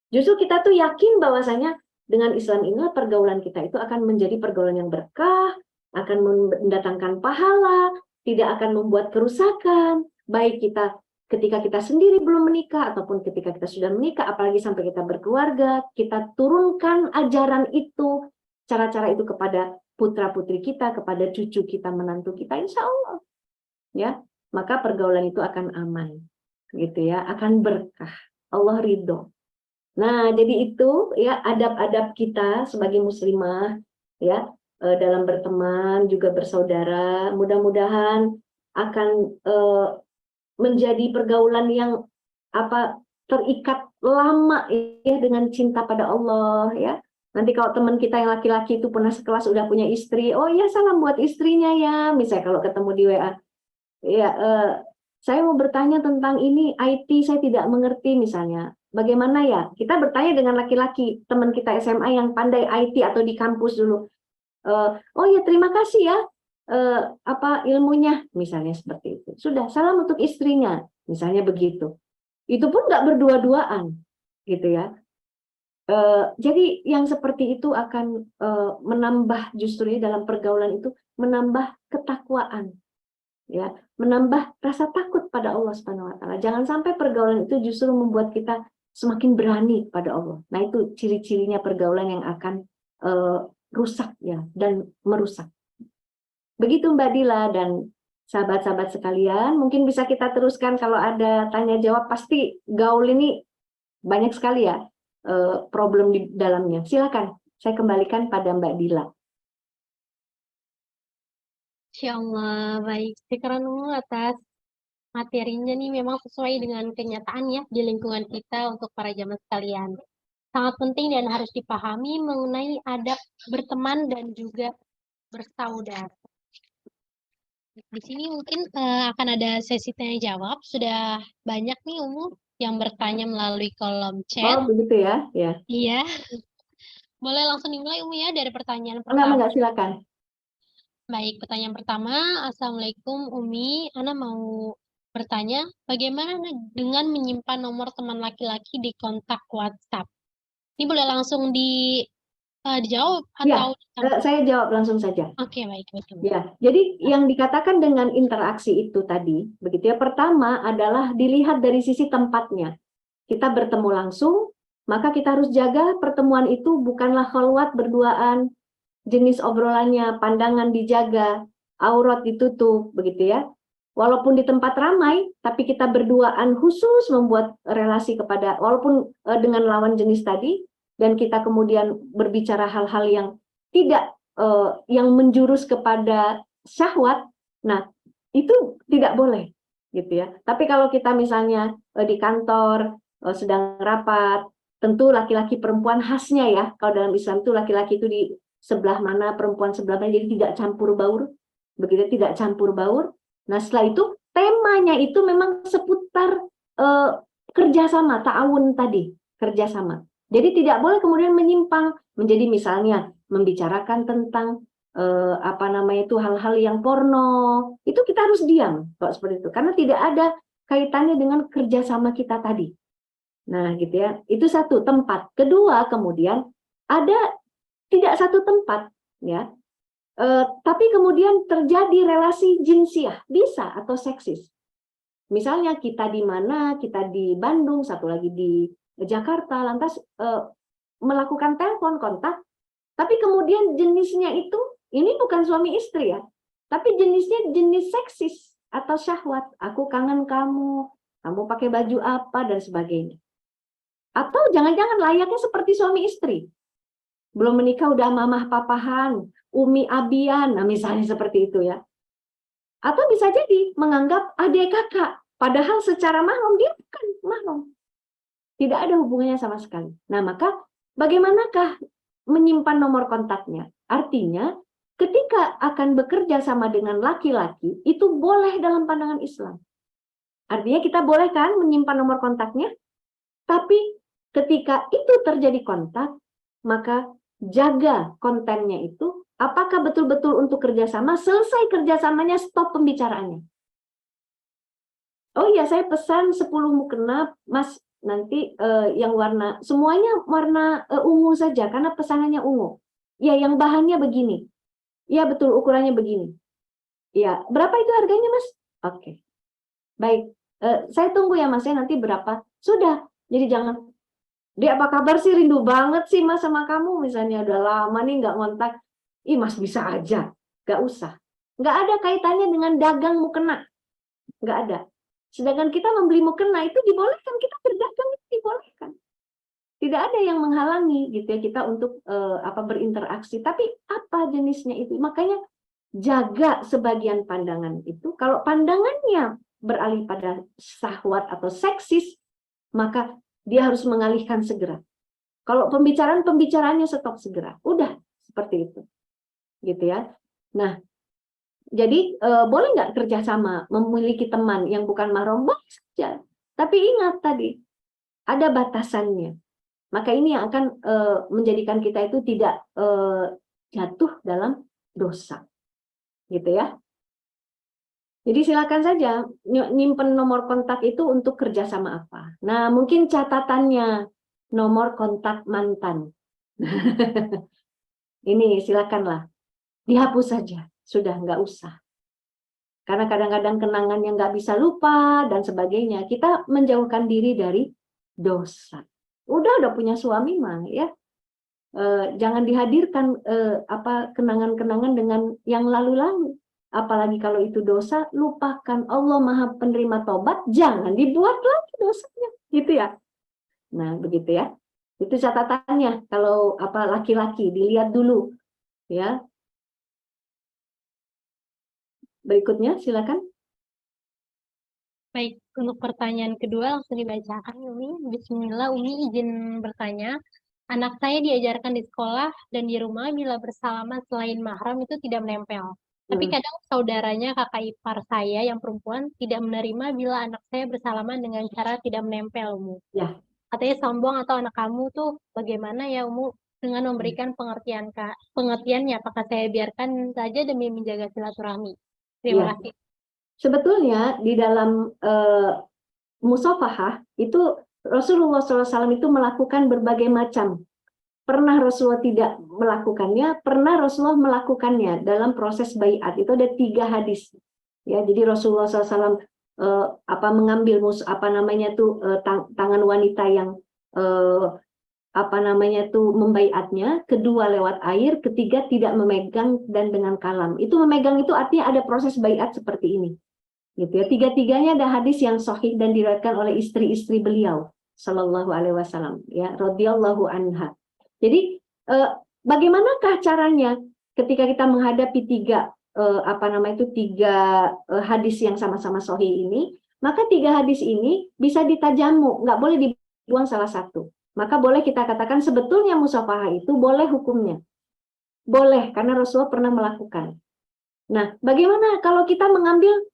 Justru kita tuh yakin bahwasanya dengan Islam inilah pergaulan kita itu akan menjadi pergaulan yang berkah, akan mendatangkan pahala, tidak akan membuat kerusakan, baik kita ketika kita sendiri belum menikah, ataupun ketika kita sudah menikah, apalagi sampai kita berkeluarga, kita turunkan ajaran itu, cara-cara itu kepada putra-putri kita, kepada cucu kita, menantu kita, insya Allah. Ya, maka pergaulan itu akan aman, gitu ya, akan berkah, Allah ridho. Nah, jadi itu ya adab-adab kita sebagai muslimah, ya, dalam berteman juga bersaudara, mudah-mudahan akan menjadi pergaulan yang terikat lama ya dengan cinta pada Allah ya. Nanti kalau teman kita yang laki-laki itu pernah sekelas udah punya istri, oh iya salam buat istrinya ya, misalnya kalau ketemu di WA, ya saya mau bertanya tentang ini IT saya tidak mengerti misalnya. Bagaimana ya? Kita bertanya dengan laki-laki teman kita SMA yang pandai IT atau di kampus dulu. Oh ya terima kasih ya ilmunya misalnya seperti itu. Sudah salam untuk istrinya misalnya begitu. Itu pun nggak berdua-duaan gitu ya. Jadi yang seperti itu akan menambah justru dalam pergaulan itu menambah ketakwaan ya, menambah rasa takut pada Allah Subhanahu wa taala. Jangan sampai pergaulan itu justru membuat kita semakin berani pada Allah. Nah itu ciri-cirinya pergaulan yang akan rusak ya dan merusak. Begitu Mbak Dila dan sahabat-sahabat sekalian, mungkin bisa kita teruskan kalau ada tanya jawab, pasti gaul ini banyak sekali ya problem di dalamnya. Silakan, saya kembalikan pada Mbak Dila. Insya Allah, baik. Syukuran atas materinya nih memang sesuai dengan kenyataan ya di lingkungan kita untuk para jamaah sekalian. Sangat penting dan harus dipahami mengenai adab berteman dan juga bersaudara. Di sini mungkin akan ada sesi tanya jawab. Sudah banyak nih Umu yang bertanya melalui kolom chat. Oh, begitu ya? Ya. Iya. Boleh langsung dimulai Umu ya dari pertanyaan Enggak, pertama. enggak, silakan. Baik, pertanyaan pertama. Assalamualaikum Umi. Ana mau bertanya, bagaimana dengan menyimpan nomor teman laki-laki di kontak WhatsApp? Ini boleh langsung dijawab Ya, atau saya jawab langsung saja. Oke, baik, betul. Ya, jadi yang dikatakan dengan interaksi itu tadi, begitu ya. Pertama adalah dilihat dari sisi tempatnya. Kita bertemu langsung, maka kita harus jaga pertemuan itu bukanlah khalwat berduaan, jenis obrolannya, pandangan dijaga, aurat ditutup, begitu ya. Walaupun di tempat ramai, tapi kita berduaan khusus membuat relasi kepada, walaupun dengan lawan jenis tadi, dan kita kemudian berbicara hal-hal yang tidak yang menjurus kepada syahwat, nah itu tidak boleh, gitu ya. Tapi kalau kita misalnya di kantor sedang rapat, tentu laki-laki perempuan khasnya ya. Kalau dalam Islam itu laki-laki itu di sebelah mana, perempuan sebelah mana, jadi tidak campur baur, begitu, tidak campur baur. Nah setelah itu temanya itu memang seputar kerjasama, ta'awun tadi, kerjasama. Jadi tidak boleh kemudian menyimpang menjadi misalnya membicarakan tentang apa namanya itu hal-hal yang porno. Itu kita harus diam kalau seperti itu, karena tidak ada kaitannya dengan kerjasama kita tadi. Nah, gitu ya. Itu satu tempat. Kedua, kemudian ada tidak satu tempat, ya. Tapi kemudian terjadi relasi jinsiah, bisa atau seksis. Misalnya kita di mana, kita di Bandung, satu lagi di Jakarta, lantas melakukan telepon kontak, tapi kemudian jenisnya itu, ini bukan suami istri ya, tapi jenisnya jenis seksis atau syahwat. Aku kangen kamu, kamu pakai baju apa, dan sebagainya. Atau jangan-jangan layaknya seperti suami istri. Belum menikah udah mamah papahan, umi abian, nah misalnya seperti itu ya. Atau bisa jadi menganggap adik kakak, padahal secara mahram dia bukan mahram. Tidak ada hubungannya sama sekali. Nah, maka bagaimanakah menyimpan nomor kontaknya? Artinya, ketika akan bekerja sama dengan laki-laki, itu boleh dalam pandangan Islam. Artinya kita boleh kan menyimpan nomor kontaknya, tapi ketika itu terjadi kontak, maka jaga kontennya itu, apakah betul-betul untuk kerjasama, selesai kerjasamanya, stop pembicaraannya. Oh iya, saya pesan 10 mukena, Mas, nanti yang warna, semuanya warna ungu saja, karena pesanannya ungu. Ya, yang bahannya begini. Ya, betul, ukurannya begini. Ya, berapa itu harganya, Mas? Oke. Baik, saya tunggu ya, Mas, nanti berapa. Sudah, jadi jangan, dia apa kabar sih, rindu banget sih, Mas, sama kamu. Misalnya, udah lama nih nggak ngontak. Ih, Mas, bisa aja. Nggak usah. Nggak ada kaitannya dengan dagang mukena. Nggak ada. Sedangkan kita membeli mukena itu dibolehkan, kita berdagang itu dibolehkan. Tidak ada yang menghalangi gitu ya kita untuk berinteraksi. Tapi apa jenisnya itu? Makanya jaga sebagian pandangan itu. Kalau pandangannya beralih pada syahwat atau seksis, maka dia harus mengalihkan segera. Kalau pembicaraannya stop segera. Udah seperti itu. Gitu ya. Nah, jadi boleh nggak kerjasama, memiliki teman yang bukan mahram? Boleh saja. Tapi ingat tadi, ada batasannya. Maka ini yang akan menjadikan kita itu tidak jatuh dalam dosa. Gitu ya. Jadi silakan saja nyimpen nomor kontak itu untuk kerjasama apa. Nah, mungkin catatannya nomor kontak mantan. Ini silakanlah. Dihapus saja. Sudah nggak usah. Karena kadang-kadang kenangan yang nggak bisa lupa dan sebagainya. Kita menjauhkan diri dari dosa. Udah punya suami mah ya. Jangan dihadirkan kenangan-kenangan dengan yang lalu-lalu. Apalagi kalau itu dosa, lupakan. Allah Maha Penerima Tobat, jangan dibuat lagi dosanya. Gitu ya. Nah, begitu ya. Itu catatannya kalau laki-laki dilihat dulu ya. Berikutnya, silakan. Baik, untuk pertanyaan kedua langsung dibacakan, Umi. Bismillah, Umi izin bertanya. Anak saya diajarkan di sekolah dan di rumah bila bersalaman selain mahram itu tidak menempel. Tapi Hmm. kadang saudaranya kakak ipar saya yang perempuan tidak menerima bila anak saya bersalaman dengan cara tidak menempel, Umu. Ya. Katanya sombong atau anak kamu tuh bagaimana ya, Umu, dengan memberikan pengertiannya, apakah saya biarkan saja demi menjaga silaturahmi? Terima Ya. kasih. Sebetulnya di dalam musafahah itu Rasulullah SAW itu melakukan berbagai macam. Pernah Rasulullah tidak melakukannya, pernah Rasulullah melakukannya dalam proses baiat. Itu ada 3 hadis. Ya, jadi Rasulullah SAW mengambil tangan wanita yang membaiatnya, kedua lewat air, ketiga tidak memegang dan dengan kalam. Itu memegang itu artinya ada proses baiat seperti ini. Gitu ya. 3-tiganya ada hadis yang sahih dan diriwayatkan oleh istri-istri beliau sallallahu alaihi wasallam, ya, radhiyallahu anha. Jadi bagaimanakah caranya ketika kita menghadapi tiga hadis yang sama-sama sahih ini? Maka 3 hadis ini bisa ditajamu, nggak boleh dibuang salah satu. Maka boleh kita katakan sebetulnya musafahah itu boleh hukumnya. Boleh, karena Rasulullah pernah melakukan. Nah, bagaimana kalau kita mengambil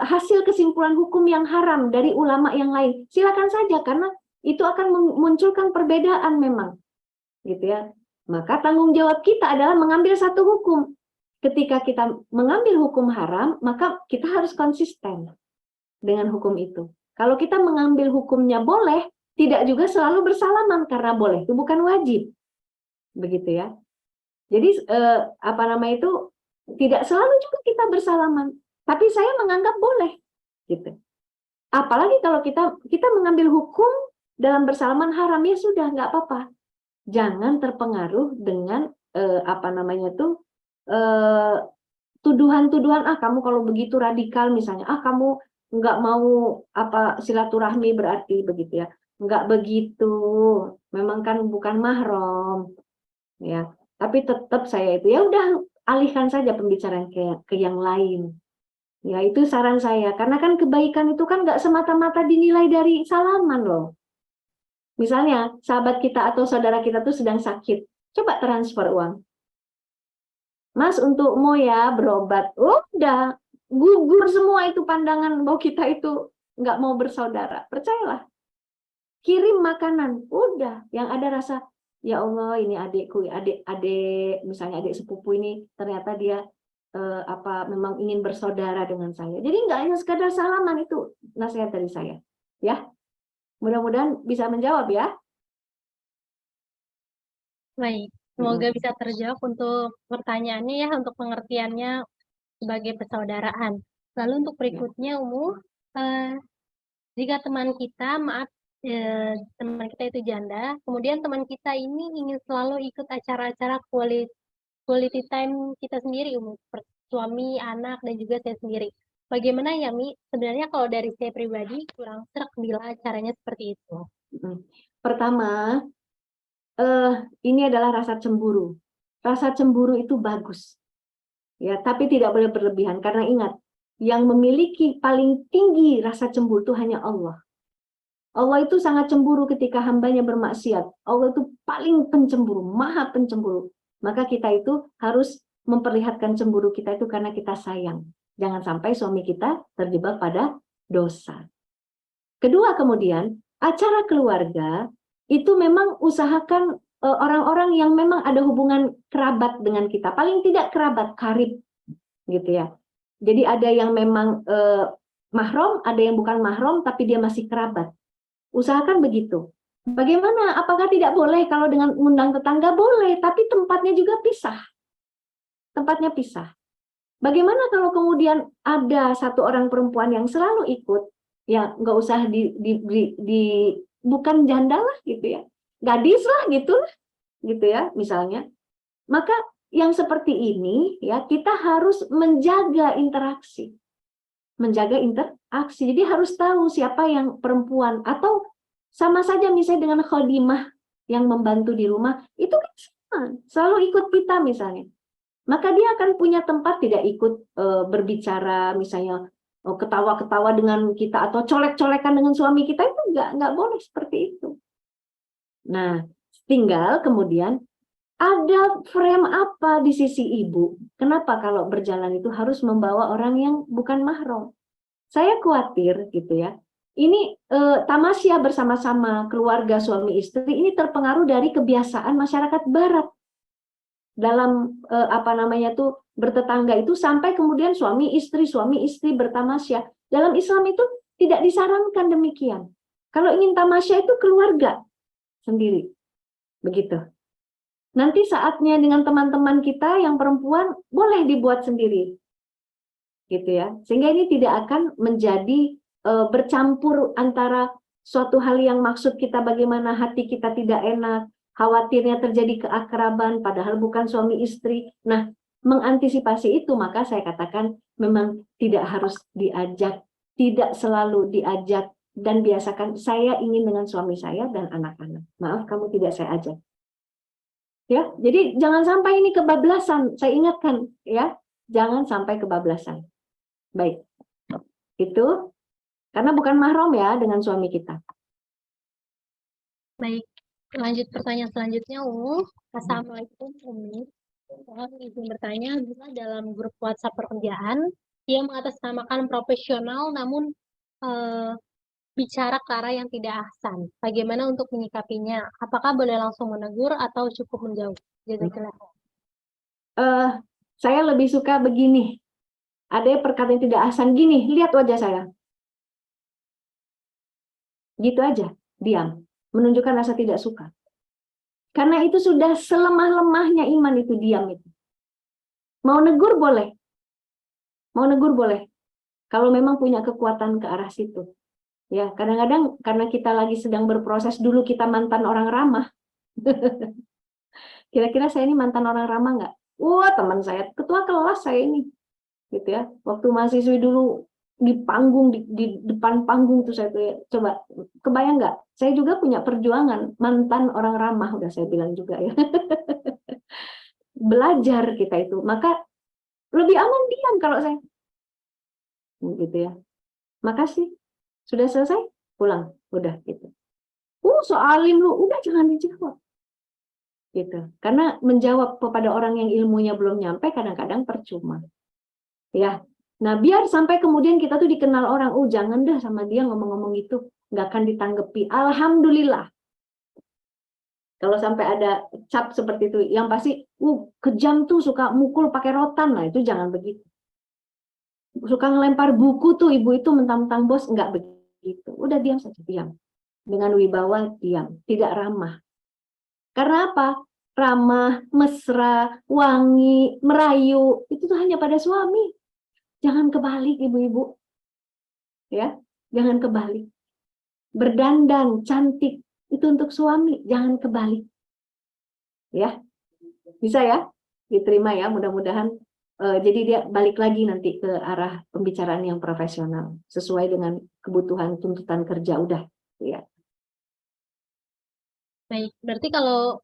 hasil kesimpulan hukum yang haram dari ulama yang lain? Silakan saja, karena itu akan memunculkan perbedaan memang, gitu ya. Maka tanggung jawab kita adalah mengambil satu hukum. Ketika kita mengambil hukum haram, maka kita harus konsisten dengan hukum itu. Kalau kita mengambil hukumnya boleh, tidak juga selalu bersalaman, karena boleh itu bukan wajib, begitu ya. Jadi tidak selalu juga kita bersalaman. Tapi saya menganggap boleh, gitu. Apalagi kalau kita mengambil hukum dalam bersalaman haram, ya sudah, nggak apa-apa. Jangan terpengaruh dengan tuduhan-tuduhan, kamu kalau begitu radikal misalnya, kamu nggak mau silaturahmi berarti begitu ya. Nggak begitu, memang kan bukan mahram, ya. Tapi tetap saya itu ya udah alihkan saja pembicaraan ke yang lain. Ya, itu saran saya. Karena kan kebaikan itu kan nggak semata-mata dinilai dari salaman loh. Misalnya, sahabat kita atau saudara kita tuh sedang sakit. Coba transfer uang. Mas, untukmu ya berobat. Udah, gugur semua itu pandangan bahwa kita itu nggak mau bersaudara. Percayalah. Kirim makanan. Udah, yang ada rasa, ya Allah, ini adikku, adik misalnya adik sepupu ini, ternyata dia memang ingin bersaudara dengan saya. Jadi nggak hanya sekadar salaman, itu nasihat dari saya, ya. Mudah-mudahan bisa menjawab ya. Baik, semoga bisa terjawab untuk pertanyaannya ya, untuk pengertiannya sebagai persaudaraan. Lalu untuk berikutnya, Umu, jika teman kita, teman kita itu janda, kemudian teman kita ini ingin selalu ikut acara-acara quality time kita sendiri, seperti suami, anak, dan juga saya sendiri. Bagaimana ya, Mi? Sebenarnya kalau dari saya pribadi kurang sreg bila acaranya seperti itu. Pertama, ini adalah rasa cemburu. Rasa cemburu itu bagus, ya, tapi tidak boleh berlebihan. Karena ingat, yang memiliki paling tinggi rasa cemburu itu hanya Allah. Allah itu sangat cemburu ketika hambanya bermaksiat. Allah itu paling pencemburu, maha pencemburu. Maka kita itu harus memperlihatkan cemburu kita itu karena kita sayang. Jangan sampai suami kita terjebak pada dosa. Kedua, kemudian, acara keluarga itu memang usahakan orang-orang yang memang ada hubungan kerabat dengan kita. Paling tidak kerabat, karib, gitu ya. Jadi ada yang memang mahram, ada yang bukan mahram, tapi dia masih kerabat. Usahakan begitu. Bagaimana? Apakah tidak boleh kalau dengan undang tetangga? Boleh, tapi tempatnya juga pisah. Tempatnya pisah. Bagaimana kalau kemudian ada satu orang perempuan yang selalu ikut, ya nggak usah bukan janda lah gitu ya, gadis lah gitu ya misalnya. Maka yang seperti ini ya kita harus menjaga interaksi. Jadi harus tahu siapa yang perempuan, atau sama saja misalnya dengan khodimah yang membantu di rumah, itu kan sama, selalu ikut kita misalnya. Maka dia akan punya tempat, tidak ikut berbicara misalnya ketawa-ketawa dengan kita atau colek-colekan dengan suami kita, itu nggak boleh seperti itu. Nah, tinggal kemudian Ada frame apa di sisi ibu? Kenapa kalau berjalan itu harus membawa orang yang bukan mahram? Saya khawatir gitu ya. Ini tamasya bersama-sama keluarga suami istri ini terpengaruh dari kebiasaan masyarakat Barat dalam apa namanya tuh bertetangga itu, sampai kemudian suami istri bertamasya. Dalam Islam itu tidak disarankan demikian. Kalau ingin tamasya itu keluarga sendiri, begitu. Nanti saatnya dengan teman-teman kita yang perempuan boleh dibuat sendiri, gitu ya. Sehingga ini tidak akan menjadi bercampur antara suatu hal yang maksud kita bagaimana hati kita tidak enak, khawatirnya terjadi keakraban padahal bukan suami istri. Nah, mengantisipasi itu maka saya katakan memang tidak harus diajak, tidak selalu diajak, dan biasakan saya ingin dengan suami saya dan anak-anak. Maaf kamu tidak saya ajak. Ya, jadi jangan sampai ini kebablasan. Saya ingatkan ya, jangan sampai kebablasan. Baik. Itu karena bukan mahram ya dengan suami kita. Baik, lanjut pertanyaan selanjutnya, Assalamualaikum Umi. Saya izin bertanya, bila dalam grup WhatsApp pekerjaan, dia mengatasnamakan profesional namun bicara ke arah yang tidak ahsan. Bagaimana untuk menyikapinya? Apakah boleh langsung menegur atau cukup menjauh? Jazakallah. Saya lebih suka begini. Ada perkataan tidak ahsan gini, lihat wajah saya. Gitu aja, diam. Menunjukkan rasa tidak suka. Karena itu sudah selemah-lemahnya iman itu, diam itu. Mau negur boleh. Mau negur boleh. Kalau memang punya kekuatan ke arah situ. Ya, kadang-kadang karena kita lagi sedang berproses, dulu kita mantan orang ramah. Kira-kira saya ini mantan orang ramah nggak? Wah, teman saya, ketua kelas saya ini. Gitu ya. Waktu mahasiswi dulu di panggung, di depan panggung tuh saya coba, kebayang nggak? Saya juga punya perjuangan, mantan orang ramah, udah saya bilang juga ya. Belajar kita itu, maka lebih aman diam kalau saya. Gitu ya. Makasih. Sudah selesai? Pulang. Udah gitu. Soalin lu, udah jangan dijawab. Gitu. Karena menjawab kepada orang yang ilmunya belum nyampe kadang-kadang percuma. Ya. Nah, biar sampai kemudian kita tuh dikenal orang, jangan dah sama dia ngomong-ngomong itu, nggak akan ditanggapi. Alhamdulillah. Kalau sampai ada cap seperti itu, yang pasti, kejam tuh suka mukul pakai rotan, nah itu jangan begitu. Suka ngelempar buku tuh ibu itu mentang-mentang bos, nggak begitu. Udah diam saja, diam. Dengan wibawa diam, tidak ramah. Karena apa? Ramah, mesra, wangi, merayu, itu tuh hanya pada suami. Jangan kebalik ibu-ibu. Ya, jangan kebalik. Berdandan, cantik, itu untuk suami, jangan kebalik. Ya. Bisa ya? Diterima ya, mudah-mudahan. Jadi dia balik lagi nanti ke arah pembicaraan yang profesional sesuai dengan kebutuhan tuntutan kerja, udah ya. Baik, berarti kalau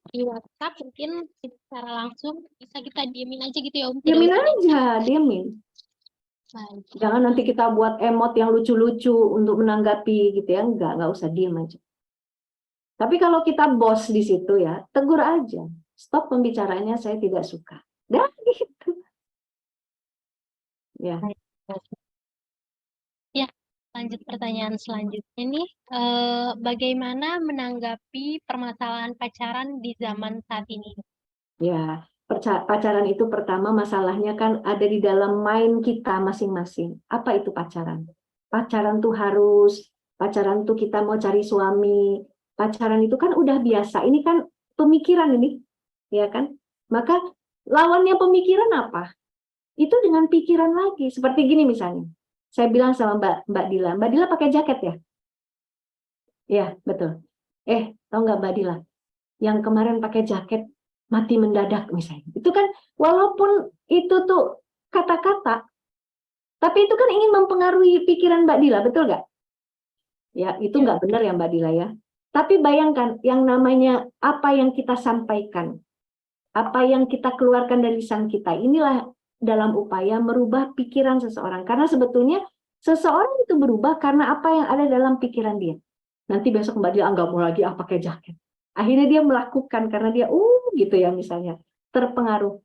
di WhatsApp mungkin secara langsung bisa kita diemin aja gitu ya, Om. Diemin aja, diemin. Baik. Jangan nanti kita buat emot yang lucu-lucu untuk menanggapi gitu ya, enggak usah, diem aja. Tapi kalau kita bos di situ ya, tegur aja. Stop pembicaraannya, saya tidak suka. Dan gitu. Ya. Ya, lanjut pertanyaan selanjutnya nih. Bagaimana menanggapi permasalahan pacaran di zaman saat ini? Ya, pacaran itu pertama masalahnya kan ada di dalam mind kita masing-masing. Apa itu pacaran? Pacaran tuh pacaran tuh kita mau cari suami. Pacaran itu kan udah biasa. Ini kan pemikiran ini. Ya kan? Maka lawannya pemikiran apa? Itu dengan pikiran lagi. Seperti gini misalnya. Saya bilang sama Mbak Dila. Mbak Dila pakai jaket ya? Iya, betul. Tahu nggak Mbak Dila? Yang kemarin pakai jaket mati mendadak misalnya. Itu kan walaupun itu tuh kata-kata, tapi itu kan ingin mempengaruhi pikiran Mbak Dila, betul nggak? Ya, itu nggak benar ya Mbak Dila ya. Tapi bayangkan yang namanya apa yang kita sampaikan, apa yang kita keluarkan dari lisan kita, inilah dalam upaya merubah pikiran seseorang. Karena sebetulnya seseorang itu berubah karena apa yang ada dalam pikiran dia. Nanti besok Mbak Dila nggak mau lagi pakai jaket. Akhirnya dia melakukan karena dia gitu ya misalnya, terpengaruh.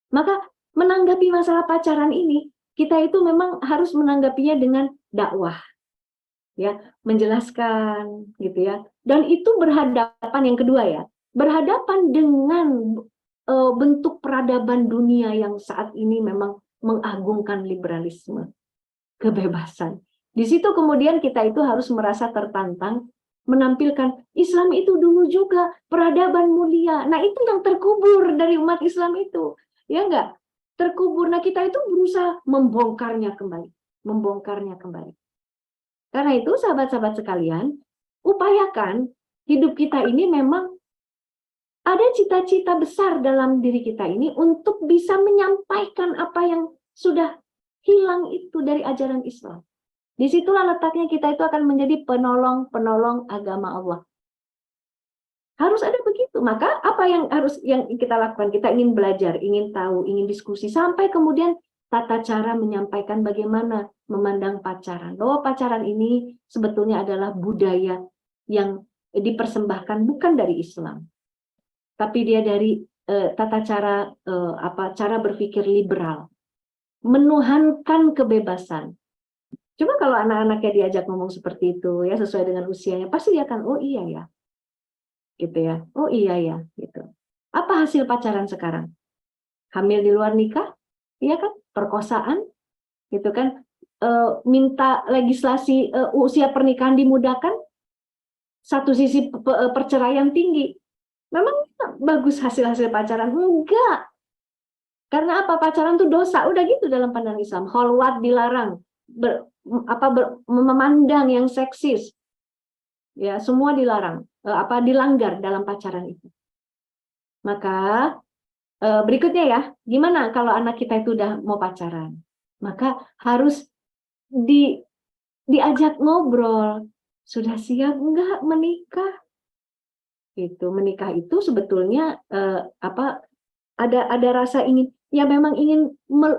Maka menanggapi masalah pacaran ini, kita itu memang harus menanggapinya dengan dakwah. Ya, menjelaskan gitu ya. Dan itu berhadapan yang kedua ya, berhadapan dengan bentuk peradaban dunia yang saat ini memang mengagungkan liberalisme, kebebasan. Di situ kemudian kita itu harus merasa tertantang menampilkan Islam itu dulu juga peradaban mulia. Nah, itu yang terkubur dari umat Islam itu. Ya enggak? Terkubur. Nah, kita itu berusaha membongkarnya kembali, membongkarnya kembali. Karena itu sahabat-sahabat sekalian, upayakan hidup kita ini memang ada cita-cita besar dalam diri kita ini untuk bisa menyampaikan apa yang sudah hilang itu dari ajaran Islam. Disitulah letaknya kita itu akan menjadi penolong-penolong agama Allah. Harus ada begitu. Maka apa yang kita lakukan? Kita ingin belajar, ingin tahu, ingin diskusi, sampai kemudian tata cara menyampaikan bagaimana memandang pacaran. Bahwa pacaran ini sebetulnya adalah budaya yang dipersembahkan bukan dari Islam, tapi dia dari tata cara cara berpikir liberal, menuhankan kebebasan. Coba kalau anak-anaknya diajak ngomong seperti itu ya, sesuai dengan usianya, pasti dia akan, oh iya ya, gitu ya, oh iya ya, gitu. Apa hasil pacaran sekarang? Hamil di luar nikah, iya kan? Perkosaan, gitu kan? Minta legislasi usia pernikahan dimudahkan. Satu sisi perceraian tinggi. Memang bagus hasil-hasil pacaran? Enggak. Karena apa? Pacaran itu dosa. Udah gitu dalam pandangan Islam. Kholwat dilarang. Memandang yang seksis. Ya, semua dilarang. Dilanggar dalam pacaran itu. Maka berikutnya ya, gimana kalau anak kita itu udah mau pacaran? Maka harus diajak ngobrol. Sudah siap enggak menikah? Gitu. Menikah itu sebetulnya ada rasa ingin, ya memang ingin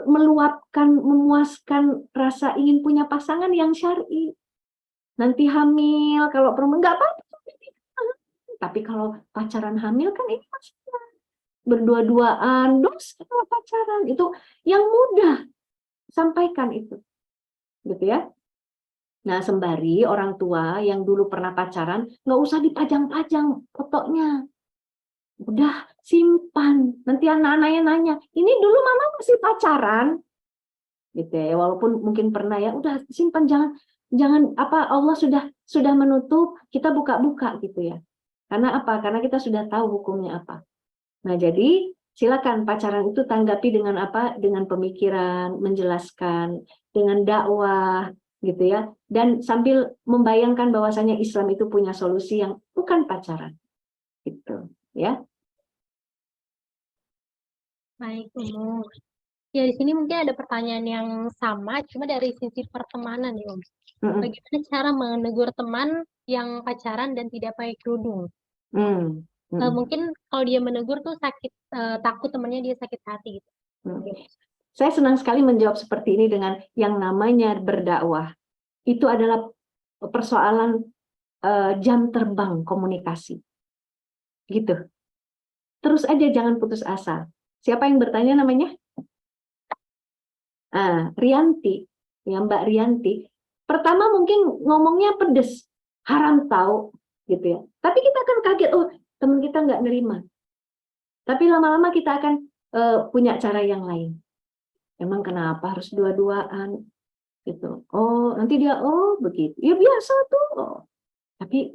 meluapkan, memuaskan rasa ingin punya pasangan yang syar'i. Nanti hamil, kalau perempuan enggak apa-apa. Tapi kalau pacaran hamil kan ini masalah. Berdua-duaan, dosa kalau pacaran. Itu yang mudah. Sampaikan itu. Gitu ya. Nah, sembari orang tua yang dulu pernah pacaran, nggak usah dipajang-pajang fotonya. Udah simpan. Nanti anak-anaknya nanya, ini dulu mama masih pacaran? Gitu ya, walaupun mungkin pernah ya, udah simpan, jangan Allah sudah menutup, kita buka-buka gitu ya. Karena apa? Karena kita sudah tahu hukumnya apa. Nah, jadi silakan pacaran itu tanggapi dengan apa? Dengan pemikiran, menjelaskan, dengan dakwah, gitu ya, dan sambil membayangkan bahwasanya Islam itu punya solusi yang bukan pacaran, gitu ya. Baik, Om. Ya, di sini mungkin ada pertanyaan yang sama, cuma dari sisi pertemanan ya, Om. Bagaimana cara menegur teman yang pacaran dan tidak pakai kerudung? Mungkin kalau dia menegur tuh takut temannya dia sakit hati gitu. Saya senang sekali menjawab seperti ini dengan yang namanya berdakwah. Itu adalah persoalan jam terbang komunikasi. Gitu. Terus aja, jangan putus asa. Siapa yang bertanya namanya? Rianti. Ya, Mbak Rianti. Pertama mungkin ngomongnya pedes. Haram tahu. Gitu ya. Tapi kita akan kaget, oh teman kita nggak nerima. Tapi lama-lama kita akan punya cara yang lain. Emang kenapa harus dua-duaan? Gitu. Oh, nanti dia, oh begitu. Ya biasa tuh. Oh. Tapi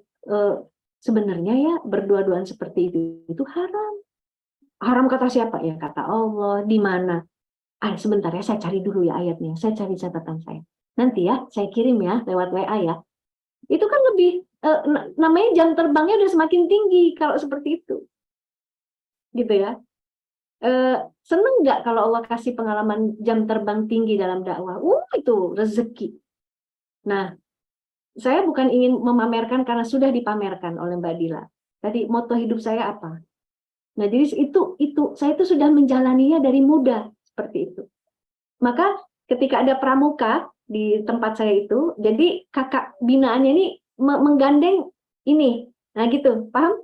sebenarnya ya berdua-duaan seperti itu haram. Haram kata siapa? Ya kata Allah. Di mana? Sebentar ya, saya cari dulu ya ayatnya. Saya cari catatan saya. Nanti ya, saya kirim ya lewat WA ya. Itu kan lebih, namanya jam terbangnya udah semakin tinggi kalau seperti itu. Gitu ya. Seneng nggak kalau Allah kasih pengalaman jam terbang tinggi dalam dakwah? Itu rezeki. Nah, saya bukan ingin memamerkan karena sudah dipamerkan oleh Mbak Dila. Tadi moto hidup saya apa? Nah, jadi itu saya itu sudah menjalaninya dari muda seperti itu. Maka ketika ada pramuka di tempat saya itu, jadi kakak binaannya ini menggandeng ini. Nah, gitu, paham?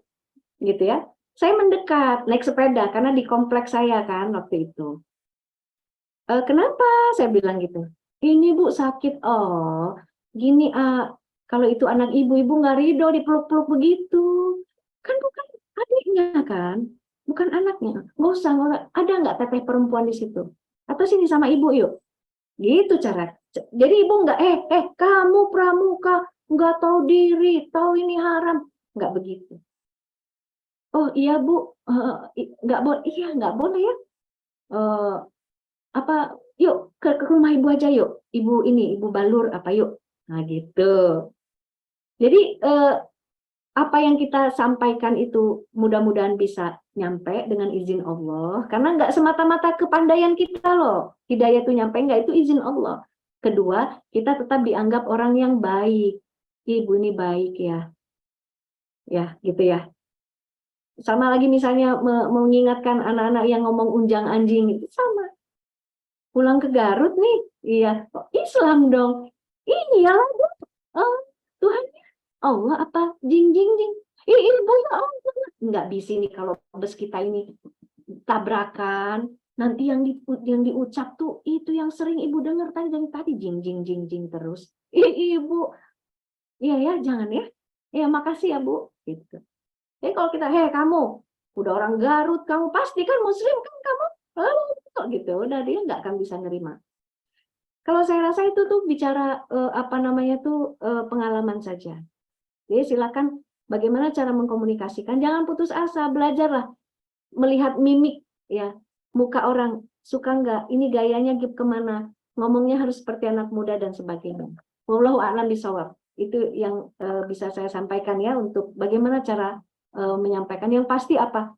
gitu ya. Saya mendekat naik sepeda karena di kompleks saya kan waktu itu. Kenapa? Saya bilang gitu. Ini Bu sakit. Oh, gini kalau itu anak ibu nggak ridho dipeluk-peluk begitu. Kan bukan adiknya kan, bukan anaknya. Nggak usah, ada nggak teteh perempuan di situ? Atau sini sama ibu yuk. Gitu cara. Jadi ibu nggak, kamu pramuka, nggak tahu diri, tahu ini haram. Nggak begitu. Oh iya Bu, nggak boleh, iya nggak boleh ya. Yuk ke rumah ibu aja yuk, ibu balur apa yuk. Nah gitu. Jadi apa yang kita sampaikan itu mudah-mudahan bisa nyampe dengan izin Allah, karena nggak semata-mata kepandaian kita loh, hidayah itu nyampe nggak, itu izin Allah. Kedua, kita tetap dianggap orang yang baik. Ibu ini baik ya gitu ya. Sama lagi misalnya mengingatkan anak-anak yang ngomong unjang anjing itu sama. Pulang ke Garut nih, iya Islam dong. Iyalah Tuhan Allah apa jing. Ibu ya Allah, nggak bisa nih kalau bus kita ini tabrakan. Nanti yang diucap tuh itu yang sering ibu dengar tadi jing terus. Ibu, iya ya jangan ya. Ya makasih ya Bu. Gitu. Jadi kalau kita, kamu udah orang Garut, kamu pasti kan Muslim kan kamu, gitu, udah dia nggak akan bisa nerima. Kalau saya rasa itu tuh bicara pengalaman saja. Jadi silakan bagaimana cara mengkomunikasikan, jangan putus asa, belajarlah melihat mimik ya, muka orang, suka nggak, ini gayanya kemana, ngomongnya harus seperti anak muda dan sebagainya. Wallahu a'lam bishawab. Itu yang bisa saya sampaikan ya untuk bagaimana cara menyampaikan. Yang pasti apa?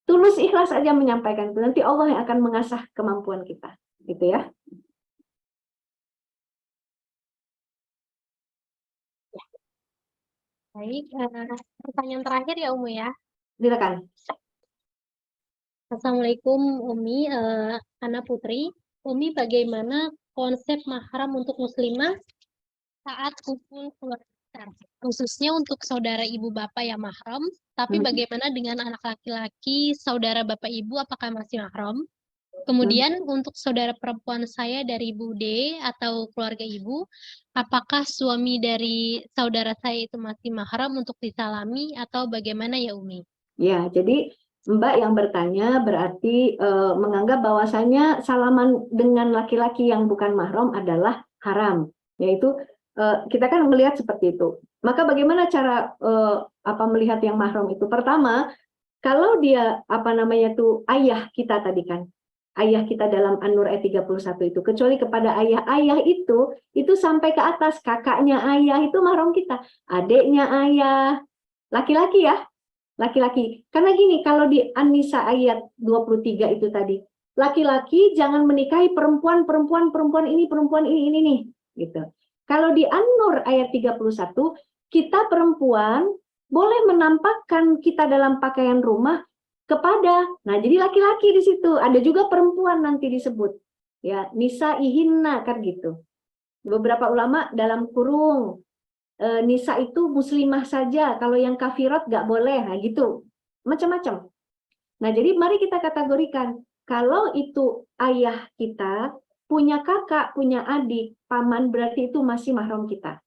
Tulus ikhlas aja menyampaikan itu. Nanti Allah yang akan mengasah kemampuan kita. Gitu ya. Baik, pertanyaan terakhir ya Umu ya. Silakan. Assalamualaikum Umi, Ana Putri. Umi, bagaimana konsep mahram untuk muslimah saat kumpul keluarga besar? Khususnya untuk saudara ibu bapak yang mahram, tapi bagaimana dengan anak laki-laki saudara bapak ibu, apakah masih mahram? Kemudian untuk saudara perempuan saya dari Bude atau keluarga ibu, apakah suami dari saudara saya itu masih mahram untuk disalami atau bagaimana ya Umi? Ya, jadi Mbak yang bertanya berarti menganggap bahwasanya salaman dengan laki-laki yang bukan mahram adalah haram, yaitu kita kan melihat seperti itu. Maka bagaimana cara melihat yang mahram itu? Pertama, kalau dia ayah kita tadi kan, ayah kita dalam An-Nur ayat 31 itu, kecuali kepada ayah itu sampai ke atas, kakaknya ayah itu mahram kita, adiknya ayah, laki-laki ya, laki-laki. Karena gini, kalau di An-Nisa ayat 23 itu tadi, laki-laki jangan menikahi perempuan ini nih, gitu. Kalau di An-Nur ayat 31, kita perempuan boleh menampakkan kita dalam pakaian rumah kepada, nah jadi laki-laki di situ, ada juga perempuan nanti disebut, ya nisa ihinna kan gitu. Beberapa ulama dalam kurung nisa itu muslimah saja, kalau yang kafirat nggak boleh, nah gitu, macam-macam. Nah jadi mari kita kategorikan, kalau itu ayah kita punya kakak, punya adik, paman, berarti itu masih mahram kita.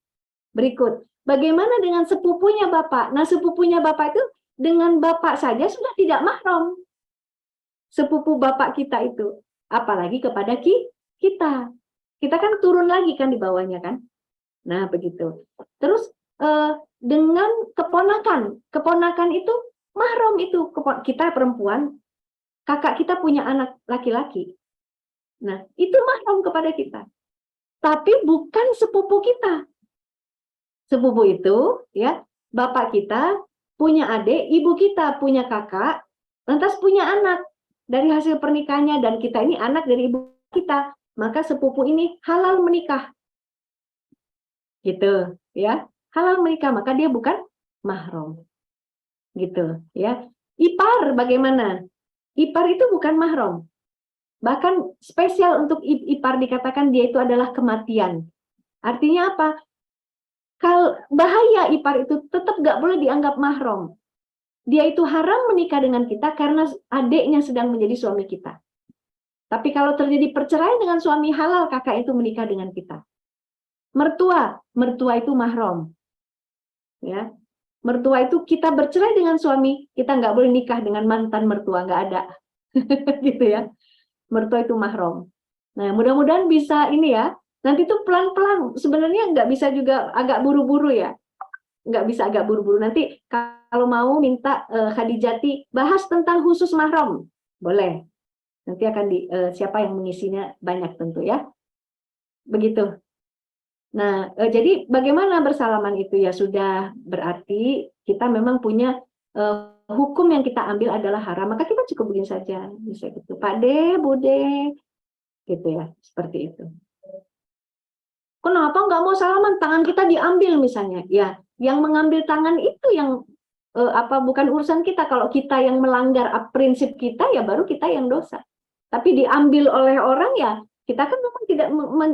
Berikut, bagaimana dengan sepupunya bapak? Nah sepupunya bapak itu dengan bapak saja sudah tidak mahram. Sepupu bapak kita itu, apalagi kepada kita. Kita kan turun lagi kan di bawahnya kan. Nah begitu. Terus dengan keponakan itu mahram itu. Kita perempuan, kakak kita punya anak laki-laki. Nah itu mahram kepada kita. Tapi bukan sepupu kita. Sepupu itu ya bapak kita punya adik, ibu kita punya kakak, lantas punya anak dari hasil pernikahannya, dan kita ini anak dari ibu kita, maka sepupu ini halal menikah, gitu ya, halal menikah, maka dia bukan mahram, gitu ya. Ipar bagaimana? Ipar itu bukan mahram, bahkan spesial untuk ipar dikatakan dia itu adalah kematian. Artinya apa? Kalau bahaya ipar itu tetap nggak boleh dianggap mahram. dia itu haram menikah dengan kita karena adiknya sedang menjadi suami kita. Tapi kalau terjadi perceraian dengan suami halal, kakak itu menikah dengan kita. Mertua itu mahram. Ya, mertua itu kita bercerai dengan suami, kita nggak boleh nikah dengan mantan mertua, nggak ada, gitu ya. Mertua itu mahram. Nah, mudah-mudahan bisa ini ya. Nanti tuh pelan-pelan. Sebenarnya nggak bisa juga agak buru-buru ya. Nggak bisa agak buru-buru. Nanti kalau mau minta Khadijati bahas tentang khusus mahram, boleh. Nanti akan siapa yang mengisinya banyak tentu ya. Begitu. Nah, jadi bagaimana bersalaman itu ya sudah berarti kita memang punya hukum yang kita ambil adalah haram, maka kita cukup begini saja, bisa gitu. Pak De, Bude, gitu ya, seperti itu. Kenapa nggak mau salaman? Tangan kita diambil misalnya, ya, yang mengambil tangan itu yang bukan urusan kita. Kalau kita yang melanggar prinsip kita, ya baru kita yang dosa. Tapi diambil oleh orang ya, kita kan memang tidak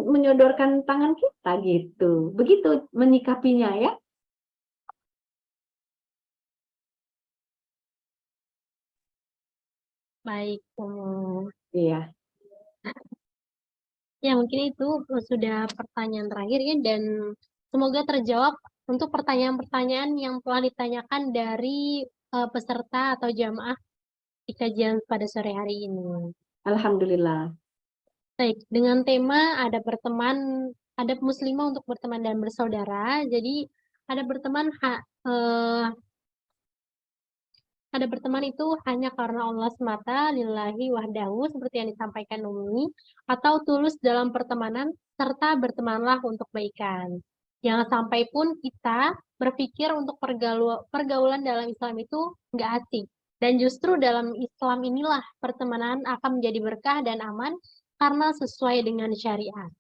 menyodorkan tangan kita gitu. Begitu menyikapinya ya. Baik, Iya. ya mungkin itu sudah pertanyaan terakhir ya, dan semoga terjawab untuk pertanyaan-pertanyaan yang telah ditanyakan dari peserta atau jamaah di kajian pada sore hari ini. Alhamdulillah. Baik, dengan tema ada muslimah untuk berteman dan bersaudara. Jadi ada berteman itu hanya karena Allah semata, lillahi wahdahu, seperti yang disampaikan Umi, atau tulus dalam pertemanan, serta bertemanlah untuk kebaikan. Jangan sampai pun kita berpikir untuk pergaulan dalam Islam itu nggak asik. Dan justru dalam Islam inilah pertemanan akan menjadi berkah dan aman karena sesuai dengan syariat.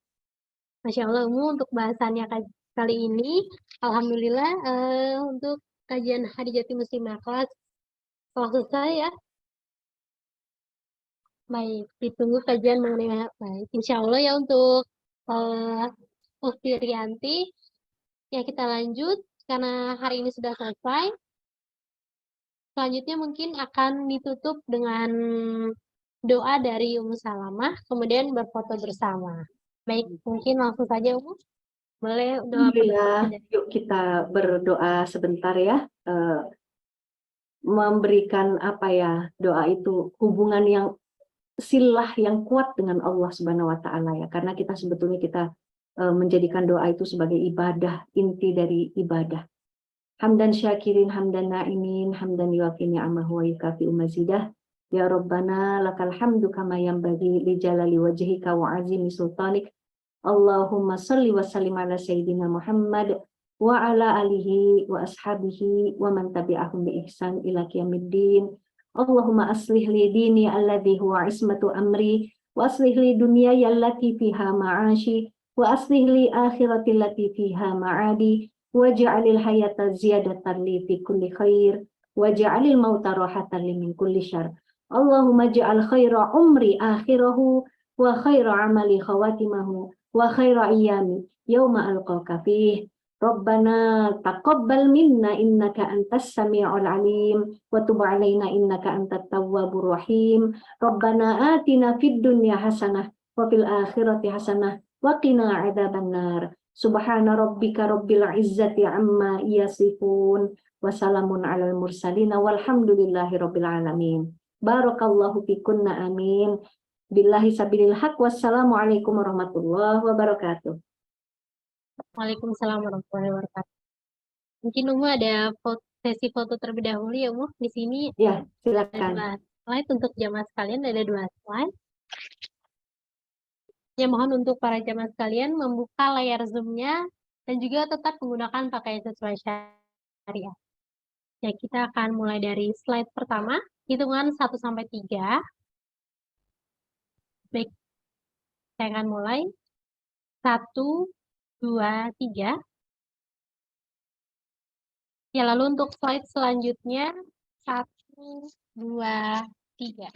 Masya Allah, Umu, untuk bahasannya kali ini, Alhamdulillah, untuk kajian Khadijati Muslimah kelas telah selesai ya. Baik, ditunggu kajian mengenai baik. Insya Allah ya untuk Ukti Rianti. Ya kita lanjut karena hari ini sudah selesai. Selanjutnya mungkin akan ditutup dengan doa dari Ummu Salamah, kemudian berfoto bersama. Baik, mungkin langsung saja Ummu. Boleh doa. Alhamdulillah, yuk kita berdoa sebentar ya. Memberikan doa itu hubungan yang silah yang kuat dengan Allah Subhanahu wa taala ya, karena kita sebetulnya menjadikan doa itu sebagai ibadah, inti dari ibadah. Hamdan syakirin, hamdan na'imin, hamdan yuafi ni'amahu wa yukafi'u mazidah. Ya Rabbana lakal hamdu kama yanbaghi li jalali wajhika wa azimi sultanik. Allahumma salli wa sallim ala sayyidina Muhammad wa ala alihi wa ashabihi wa man tabi'ahum bi ihsan ila qiyamiddin. Allahumma aslih li dini alladhi huwa ismatu amri wa aslih li dunyaya allati fiha ma'ashi wa aslih li akhirati allati fiha ma'adi waj'alil hayata ziyadatan li fi kulli khair waj'alil mauta rahatan li min kulli syarr. Allahumma ja'al khaira umri akhirahu wa khaira amali khawatimahu wa khaira ayyami yawma alqaka fih. Rabbana taqabbal minna innaka antas sami'ul alim wa tub 'alaina innaka antat tawwabur rahim. Rabbana atina fid dunya hasanah wa fil akhirati hasanah wa qina 'adzabannar. Subhana rabbika rabbil izzati amma yasifun wa salamun 'alal mursalin walhamdulillahi rabbil alamin. Barakallahu fikunna amin. Billahi sabilil haq. Wassalamualaikum warahmatullahi wabarakatuh. Waalaikumsalam warahmatullahi wabarakatuh. Mungkin Umu ada sesi foto terlebih dahulu ya Umu. Di sini ya ada silakan. 2 slide untuk jamaah sekalian, ada 2 slide. Ya mohon untuk para jamaah sekalian membuka layar Zoom-nya dan juga tetap menggunakan pakaian sesuai syariat. Ya kita akan mulai dari slide pertama, hitungan 1 sampai 3. Baik, saya akan mulai. 1, 2, 3. Ya, lalu untuk slide selanjutnya 1, 2, 3.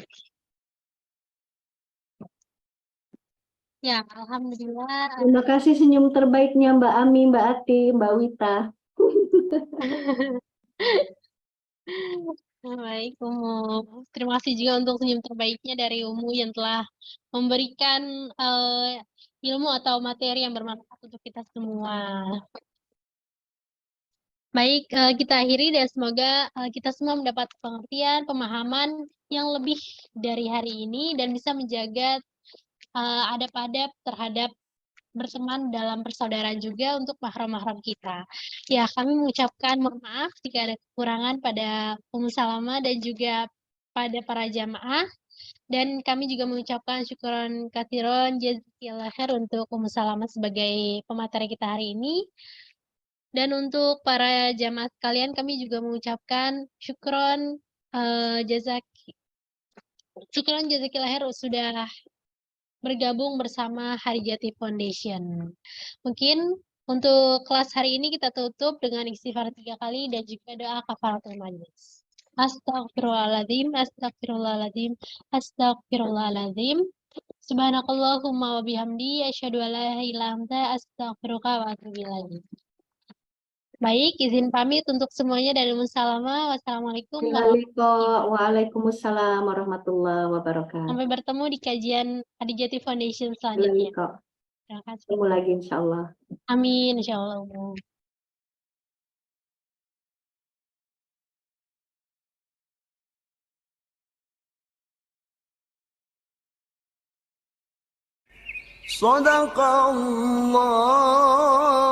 Ya, alhamdulillah. Terima kasih senyum terbaiknya Mbak Ami, Mbak Ati, Mbak Wita. Baik, Umu. Terima kasih juga untuk senyum terbaiknya dari Umu yang telah memberikan ilmu atau materi yang bermanfaat untuk kita semua. Baik, kita akhiri dan semoga kita semua mendapat pengertian, pemahaman yang lebih dari hari ini dan bisa menjaga adab-adab terhadap berteman dalam persaudaraan juga untuk mahram-mahram kita. Ya, kami mengucapkan mohon maaf jika ada kekurangan pada Ummu Salamah dan juga pada para jamaah. Dan kami juga mengucapkan syukuran katsiron jazakillah khair untuk Ummu Salamah sebagai pemateri kita hari ini. Dan untuk para jamaah sekalian, kami juga mengucapkan syukuran jazakillah khair sudah bergabung bersama Harijati Foundation. Mungkin untuk kelas hari ini kita tutup dengan istighfar 3 kali dan juga doa kafaratul majlis. Astagfirullahaladzim, astagfirullahaladzim, astagfirullahaladzim. Subhanakallahumma wa bihamdi, asyhadu an la ilaha illa anta, astaghfiruka wa atubu ilaik. Baik, izin pamit untuk semuanya dari Ummu Salamah. Wassalamualaikum warahmatullahi wabarakatuh. Waalaikumsalam warahmatullahi wabarakatuh. Sampai bertemu di kajian Harijati Foundation selanjutnya. Terima kasih. Ketemu lagi insya Allah. Amin, insya Allah. صدق الله